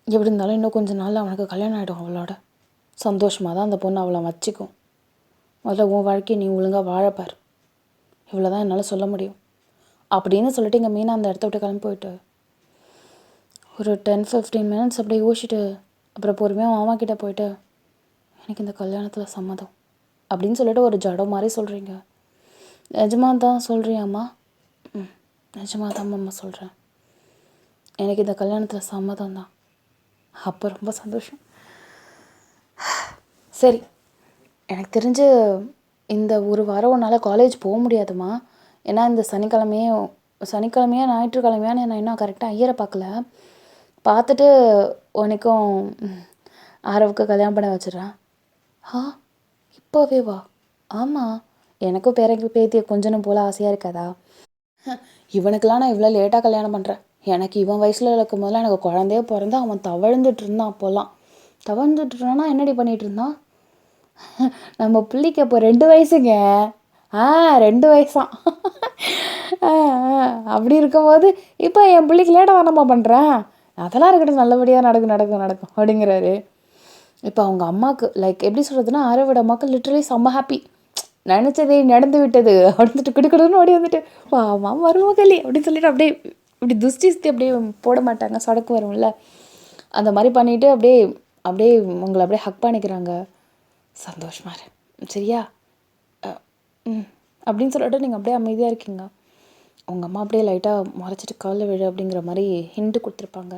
எப்படி இருந்தாலும் இன்னும் கொஞ்சம் நாள் அவனுக்கு கல்யாணம் ஆகிடும். அவளோட சந்தோஷமாக தான் அந்த பொண்ணு அவளை வச்சுக்கும். முதல்ல உன் வாழ்க்கையை நீ ஒழுங்காக வாழப்பார். இவ்வளோ தான் என்னால் சொல்ல முடியும் அப்படின்னு சொல்லிட்டு இங்கே மீனா அந்த இடத்த விட்டு கிளம்பி போயிட்டு ஒரு 10-15 மினிட்ஸ் அப்படியே யோசிச்சுட்டு அப்புறம் பொறுமையாக மாமா கிட்டே போயிட்டு எனக்கு இந்த கல்யாணத்தில் சம்மதம் அப்படின்னு சொல்லிட்டு ஒரு ஜடம் மாதிரி சொல்கிறீங்க. நிஜமாக தான் சொல்கிறியாம்மா? நிஜமாக தான் அம்மா சொல்கிறேன். எனக்கு இந்த கல்யாணத்தில் சம்மதம் தான். அப்போ ரொம்ப சந்தோஷம். சரி, எனக்கு தெரிஞ்சு இந்த ஒரு வாரம் உன்னால் காலேஜ் போக முடியாதுமா. ஏன்னா இந்த சனிக்கிழமையா ஞாயிற்றுக்கிழமையான்னு நான் இன்னும் கரெக்டாக ஐயரை பார்த்துட்டு உனக்கும் ஆரவுக்கு கல்யாணம் பண்ண வச்சிடுறேன். இப்போவே வா? ஆமாம், எனக்கும் பேத்தியை கொஞ்சனும் போல் ஆசையாக இருக்காதா? இவனுக்கெல்லாம் நான் இவ்வளோ லேட்டாக கல்யாணம் பண்ணுறேன். எனக்கு இவன் வயசில் இருக்கும் போதெல்லாம் எனக்கு குழந்தையே பிறந்து அவன் தவழ்ந்துட்டு இருந்தான். அப்போல்லாம் தவழ்ந்துட்டு இருந்தானா என்னடி பண்ணிகிட்டு இருந்தான்? நம்ம பிள்ளைக்கு அப்போ 2 வயசுங்க. 2 வயசாம். ஆ அப்படி இருக்கும்போது இப்போ என் பிள்ளைக்கு லேட்டாக தானம்மா பண்ணுறேன், அதெல்லாம் இருக்கட்டும், நல்லபடியாக நடக்கும் நடக்கும் நடக்கும் அப்படிங்கிறாரு. இப்போ அவங்க அம்மாவுக்கு லைக் எப்படி சொல்கிறதுனா, ஆரோவோட அம்மாவுக்கு லிட்டரலி செம்ம ஹாப்பி. நினச்சதே நடந்து விட்டது அப்படின்ட்டு கிடுக்கிடுன்னு ஓடி வந்துட்டு வாமா மருமகளே அப்படின்னு சொல்லிட்டு அப்படியே இப்படி துஷ்டி அப்படியே போட மாட்டாங்க, சொடக்கு வரும்ல, அந்த மாதிரி பண்ணிவிட்டு அப்படியே அப்படியே உங்களை அப்படியே ஹக் பண்ணிக்கிறாங்க. சந்தோஷமா இரு சரியா அப்படின்னு சொல்லிட்டு நீங்கள் அப்படியே அமைதியாக இருக்கீங்க. உங்கள் அம்மா அப்படியே லைட்டாக முறைச்சிட்டு காலில் விழு அப்படிங்கிற மாதிரி ஹிண்ட்டு கொடுத்துருப்பாங்க.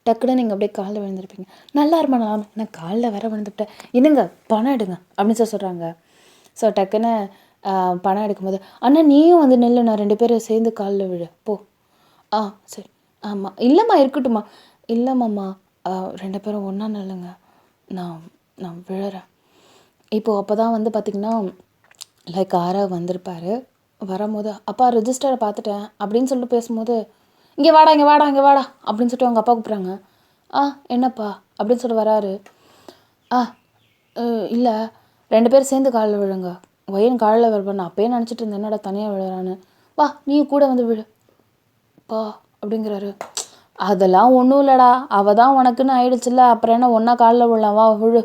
டக்குன்னு நீங்கள் அப்படியே காலில் விழுந்திருப்பீங்க. நல்லா இருமா நல்லா நான் காலில் வர விழுந்துவிட்டேன், என்னங்க பணம் எடுங்க அப்படின்னு சொல்கிறாங்க. ஸோ டக்குன்னு பணம் எடுக்கும்போது அண்ணா நீயும் வந்து நில்லு, நான் 2 பேரும் சேர்ந்து காலில் விழு போ. சரி. ஆமாம் இல்லைம்மா இருக்கட்டும்மா. இல்லைம்மாம்மா 2 பேரும் ஒன்றா நில்லுங்க, நான் நான் விழுறேன். இப்போது அப்போ தான் வந்து பார்த்திங்கன்னா லைக் ஆராவ் வந்திருப்பார். வரும்போது அப்பா ரெஜிஸ்டரை பார்த்துட்டேன் அப்படின்னு சொல்லிட்டு பேசும்போது இங்கே வாடா இங்கே வாடா இங்கே வாடா அப்படின்னு சொல்லிட்டு அவங்க அப்பா கூப்பிட்றாங்க. என்னப்பா அப்படின்னு சொல்லிட்டு வராரு. இல்லை 2 பேரும் சேர்ந்து காலில் விழுங்க. வயன் காலில் விழுப்பா, நான் அப்பயே நினச்சிட்டு இருந்தேன் என்னடா தனியாக விழுறான்னு. வா நீ கூட வந்து விழு பா அப்படிங்கிறாரு. அதெல்லாம் ஒன்றும் இல்லைடா, அவள் தான் உனக்குன்னு ஆயிடுச்சுல்ல, அப்புறம் என்ன ஒன்றா காலில் விழலாம், வா விழு.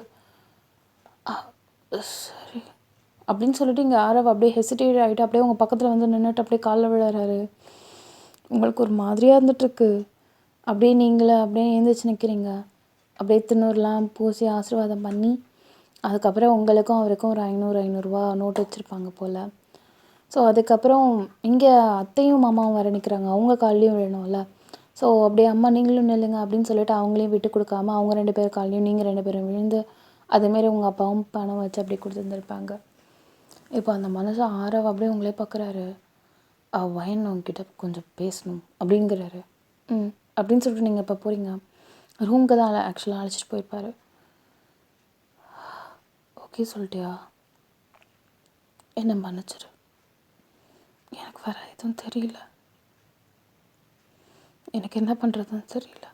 சரி அப்படின்னு சொல்லிட்டு இங்கே ஆரவ் அப்படியே ஹெசிடேட் ஆகிட்டு அப்படியே உங்கள் பக்கத்தில் வந்து நின்றுட்டு அப்படியே காலில் விழுறாரு. உங்களுக்கு ஒரு மாதிரியாக இருந்துகிட்ருக்கு. அப்படியே நீங்களே அப்படியே எழுந்திரிச்சு நிற்கிறீங்க. அப்படியே திண்ணூறுலாம் பூசி ஆசீர்வாதம் பண்ணி அதுக்கப்புறம் உங்களுக்கும் அவருக்கும் ஒரு 500 நோட்டு வச்சுருப்பாங்க போல். ஸோ அதுக்கப்புறம் இங்கே அத்தையும் மாமாவும் வர நிற்கிறாங்க, அவங்க கால்லையும் விழணும்ல. ஸோ அப்படியே அம்மா நீங்களும் நில்லுங்க அப்படின்னு சொல்லிட்டு அவங்களையும் விட்டு கொடுக்காம அவங்க 2 பேர் கால்லையும் நீங்கள் 2 பேரும் விழுந்து அதேமாரி உங்கள் அப்பாவும் பணம் வச்சு அப்படியே கொடுத்துருந்துருப்பாங்க. இப்போ அந்த மனுஷன் ஆரவ் அப்படியே உங்களே பார்க்குறாரு. வயன் உங்ககிட்ட கொஞ்சம் பேசணும் அப்படிங்கிறாரு. அப்படின்னு சொல்லிட்டு நீங்கள் இப்போ போகிறீங்க. ரூமுக்கு தான் ஆக்சுவலாக அழைச்சிட்டு போயிருப்பார். ஓகே சொல்லிட்டியா, என்ன மன்னிச்சிரு, எனக்கு வேறு எதுவும் தெரியல, எனக்கு என்ன பண்ணுறதுன்னு தெரியல,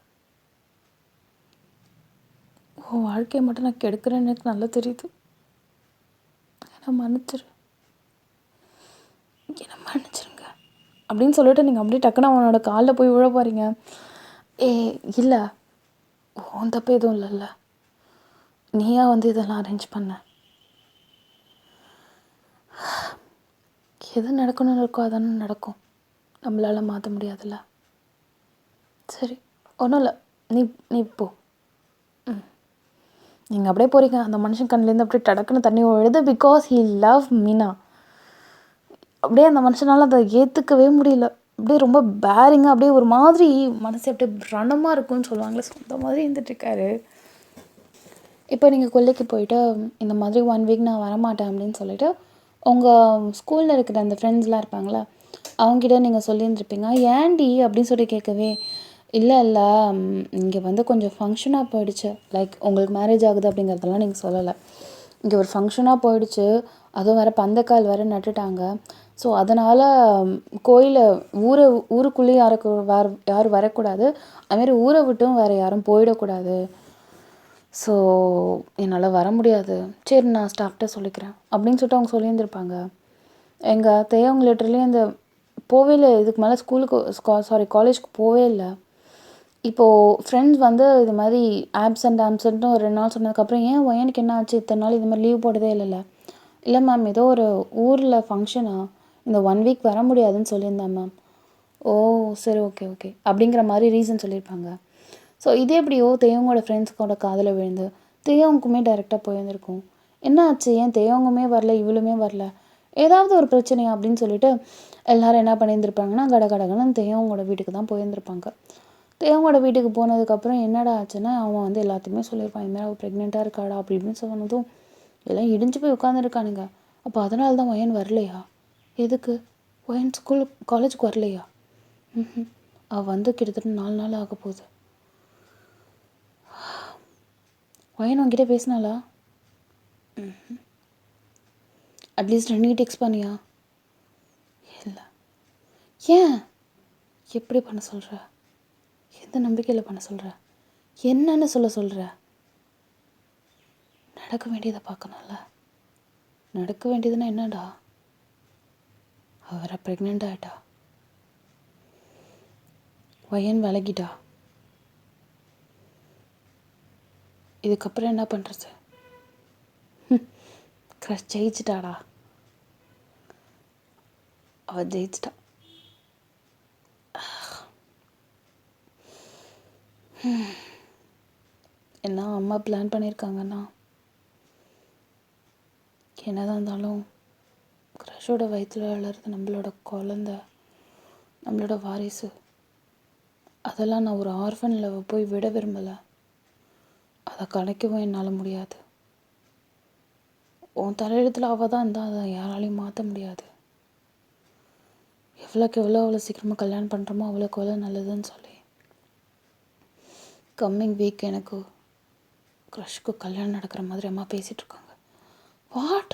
உன் வாழ்க்கையை மட்டும் நான் கெடுக்கிறேன்னு எனக்கு நல்லா தெரியுது, என்னை மன்னிச்சிரு, என்னை மன்னிச்சிருங்க அப்படின்னு சொல்லிட்டு நீங்கள் அப்படியே டக்குன்னு அவனோட காலில் போய் விழ போகிறீங்க. இல்லை உன் தப்பு எதுவும் இல்லைல்ல, நீயா வந்து இதெல்லாம் அரேஞ்ச் பண்ண, எது நடக்கணும்னு இருக்கோ அதானே நடக்கும், நம்மளால் மாற்ற முடியாதுல்ல. சரி ஒன்றும் இல்லை, நீ நீ போ. நீங்கள் அப்படியே போகிறீங்க. அந்த மனுஷன் கண்ணிலேருந்து அப்படியே டடக்குன்னு தண்ணி விழுது. Because he love Meena. அப்படியே அந்த மனுஷனால் அதை ஏற்றுக்கவே முடியல. அப்படியே ரொம்ப பேரிங்காக அப்படியே ஒரு மாதிரி மனசு அப்படியே ரணமாக இருக்கும்னு சொல்லுவாங்களே, அந்த மாதிரி இருந்துட்டுருக்காரு. இப்போ நீங்கள் கொல்லைக்கு போயிட்டு இந்த மாதிரி 1 வீக் நான் வரமாட்டேன் அப்படின்னு சொல்லிட்டு உங்கள் ஸ்கூலில் இருக்கிற அந்த ஃப்ரெண்ட்ஸ்லாம் இருப்பாங்களா, அவங்ககிட்ட நீங்கள் சொல்லியிருந்துருப்பீங்க. ஏன்டி அப்படின்னு சொல்லி கேட்கவே, இல்லை இங்கே வந்து கொஞ்சம் ஃபங்க்ஷனாக போயிடுச்சு, லைக் உங்களுக்கு மேரேஜ் ஆகுது அப்படிங்கிறதெல்லாம் நீங்கள் சொல்லலை. இங்கே ஒரு ஃபங்க்ஷனாக போயிடுச்சு, அதுவும் வேறு பந்தக்கால் வேறு நட்டுட்டாங்க. ஸோ அதனால் கோயிலை ஊருக்குள்ளேயும் யாரும் வரக்கூடாது, அதுமாரி ஊரை விட்டும் வேறு யாரும் போயிடக்கூடாது. ஸோ என்னால் வர முடியாது, சரி நான் ஸ்டாஃப்கிட்ட சொல்லிக்கிறேன் அப்படின்னு சொல்லிட்டு அவங்க சொல்லியிருந்திருப்பாங்க. எங்கள் அவங்க லிட்டரலி அந்த போவே இல்லை, இதுக்கு மேலே காலேஜுக்கு போவே இல்லை. இப்போது ஃப்ரெண்ட்ஸ் வந்து இது மாதிரி ஆப்சண்ட்னு ஒரு 2 நாள் சொன்னதுக்கப்புறம் எனக்கு என்ன ஆச்சு இத்தனை நாள் இது மாதிரி லீவ் போட்டதே இல்லைல்ல. இல்லை மேம் ஏதோ ஒரு ஊரில் ஃபங்க்ஷனா, இந்த 1 வீக் வர முடியாதுன்னு சொல்லியிருந்தேன் மேம். ஓ சரி ஓகே ஓகே அப்படிங்கிற மாதிரி ரீசன் சொல்லியிருப்பாங்க. ஸோ இதே எப்படியோ தேவங்களோட ஃப்ரெண்ட்ஸ்க்கோட காதில் விழுந்து தேவங்குமே டைரெக்டாக போயிருந்திருக்கும். என்ன ஆச்சு, ஏன் தேவங்குமே வரல இவளுமே வரல, ஏதாவது ஒரு பிரச்சனையா அப்படின்னு சொல்லிட்டு எல்லோரும் என்ன பண்ணியிருந்திருப்பாங்கன்னா கடகடகன்னு தேவங்களோட வீட்டுக்கு தான் போயிருந்திருப்பாங்க. தேவங்களோட வீட்டுக்கு போனதுக்கப்புறம் என்னடா ஆச்சுன்னா அவன் வந்து எல்லாத்தையுமே சொல்லியிருப்பான், இதுமாதிரி அவள் ப்ரெக்னெண்ட்டாக இருக்காடா அப்படி இப்படின்னு சொன்னதும் எல்லாம் இடிஞ்சு போய் உட்காந்துருக்கானுங்க. அப்போ அதனால தான் ஒயன் வரலையா, எதுக்கு ஒயன் காலேஜுக்கு வரலையா, அவள் வந்து கிட்டத்தட்ட 4 நாள் ஆக போகுது. ஒயன் உங்ககிட்ட பேசினாளா, அட்லீஸ்ட் 2 டெக்ஸ்ட் பண்ணியா, இல்லை ஏன் எப்படி பண்ண சொல்கிற? எந்த நம்பிக்கையில் பண்ண சொல்கிற? என்னன்னு சொல்கிற? நடக்க வேண்டியதை பார்க்கணும்ல. நடக்க வேண்டியதுன்னா என்னடா? அவரை ப்ரெக்னெண்ட் ஆகிட்டா, பையன் விலகிட்டா, இதுக்கப்புறம் என்ன பண்ணுறது? க்ரஷ் ஜெயிச்சிட்டாடா, அவள் ஜெயிச்சிட்டா. என்ன அம்மா பிளான் பண்ணியிருக்காங்கன்னா, என்னதான் இருந்தாலும் க்ரஷோட வயிற்றில் வளர்றது நம்மளோட குழந்த, நம்மளோட வாரிசு. அதெல்லாம் நான் ஒரு ஆர்ஃபனில் போய் விட விரும்பலை. அதை கலைக்கவும் என்னால் முடியாது. உன் தலையெழுத்தில் அவள் தான் இருந்தால் அதை யாராலையும் மாற்ற முடியாது. எவ்வளோக்கு எவ்வளோ அவ்வளோ சீக்கிரமாக கல்யாணம் பண்ணுறோமோ அவ்வளோக்கு எவ்வளோ நல்லதுன்னு சொல்லி கம்மிங் வீக் எனக்கு க்ரஷ்க்கு கல்யாணம் நடக்கிற மாதிரி அம்மா பேசிகிட்ருக்காங்க. வாட்?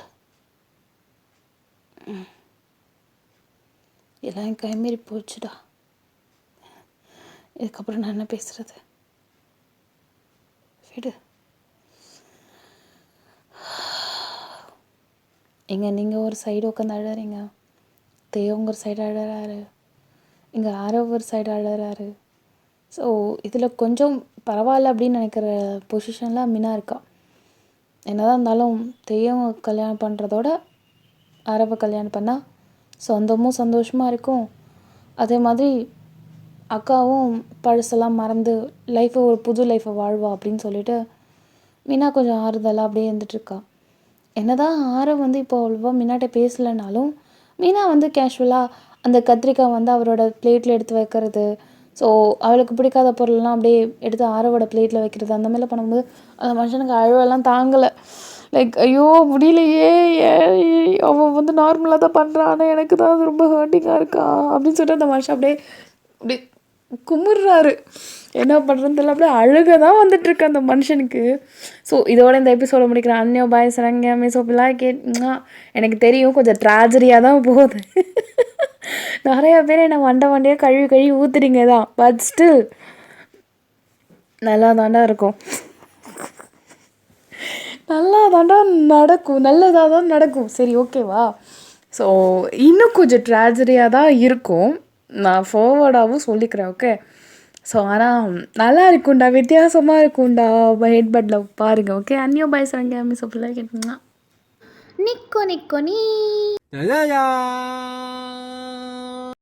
எல்லாம் என் கைமீறி போச்சுடா. இதுக்கப்புறம் நான் என்ன பேசுகிறது? விடு. இங்கே நீங்கள் ஒரு சைடு உட்காந்து அழறீங்க, தேவங்க ஒரு சைடு அழறாரு, இங்கே ஆரவ் ஒரு சைடு அழறாரு. ஸோ இதில் கொஞ்சம் பரவாயில்ல அப்படின்னு நினைக்கிற பொசிஷனில் மீனா இருக்கா. என்னதான் இருந்தாலும் தெய்வம் கல்யாணம் பண்ணுறதோட அரவை கல்யாணம் பண்ணால் சொந்தமும் சந்தோஷமாக இருக்கும். அதே மாதிரி அக்காவும் பழசெல்லாம் மறந்து லைஃப்பை ஒரு புது லைஃப்பை வாழ்வா அப்படின்னு சொல்லிட்டு மீனா கொஞ்சம் ஆறுதலாக அப்படியே இருந்துகிட்ருக்கா. என்னதான் ஆரவ் வந்து இப்போ அவ்வளோவா மீனாட்ட பேசலைனாலும் மீனா வந்து கேஷுவலாக அந்த கத்திரிக்காய் வந்து அவரோட பிளேட்டில் எடுத்து வைக்கிறது, ஸோ அவளுக்கு பிடிக்காத பொருள்லாம் அப்படியே எடுத்து ஆரவோட பிளேட்டில் வைக்கிறது, அந்த மாதிரிலாம் பண்ணும்போது அந்த மனுஷனுக்கு அழுவெல்லாம் தாங்கலை. லைக் ஐயோ முடியலையே, அவன் வந்து நார்மலாக தான் பண்ணுறான், ஆனால் எனக்கு தான் அது ரொம்ப ஹர்ட்டிங்காக இருக்கா அப்படின்னு சொல்லிட்டு அந்த மனுஷன் அப்படியே அப்படியே கும்பிட்றாரு. என்ன பண்ணுறதுன்னு தெரியல, அப்படியே அழுக தான் வந்துட்டுருக்கு அந்த மனுஷனுக்கு. ஸோ இதோட இந்த எபிசோட முடிக்கிறேன். அன்யோ பாய் சரங்க மீசோப்பிலாம் எனக்கு தெரியும் கொஞ்சம் ட்ராஜடியாக தான் போகுது. நிறையா பேர் என்னை வண்டியாக கழுவி கழுவி ஊற்றுறீங்க தான், பட் ஸ்டில் நல்லா தாண்டா இருக்கும், நல்லா தாண்டா நடக்கும், நல்லதாக தான் நடக்கும். சரி ஓகேவா? ஸோ இன்னும் கொஞ்சம் ட்ராஜடியாக தான் இருக்கும், நான் ஃபார்வர்டாகவும் சொல்லிக்கிறேன். ஓகே. ஸோ ஆனால் நல்லா இருக்கும்டா, வித்தியாசமாக இருக்கும்டா. ஹெட் பட்டில் பாருங்கள். ஓகே. அன்யோ பாய் சரங்க மீசோப்பிலாம் கேட்டுங்களா நிக்கோ நிக்கோ நீ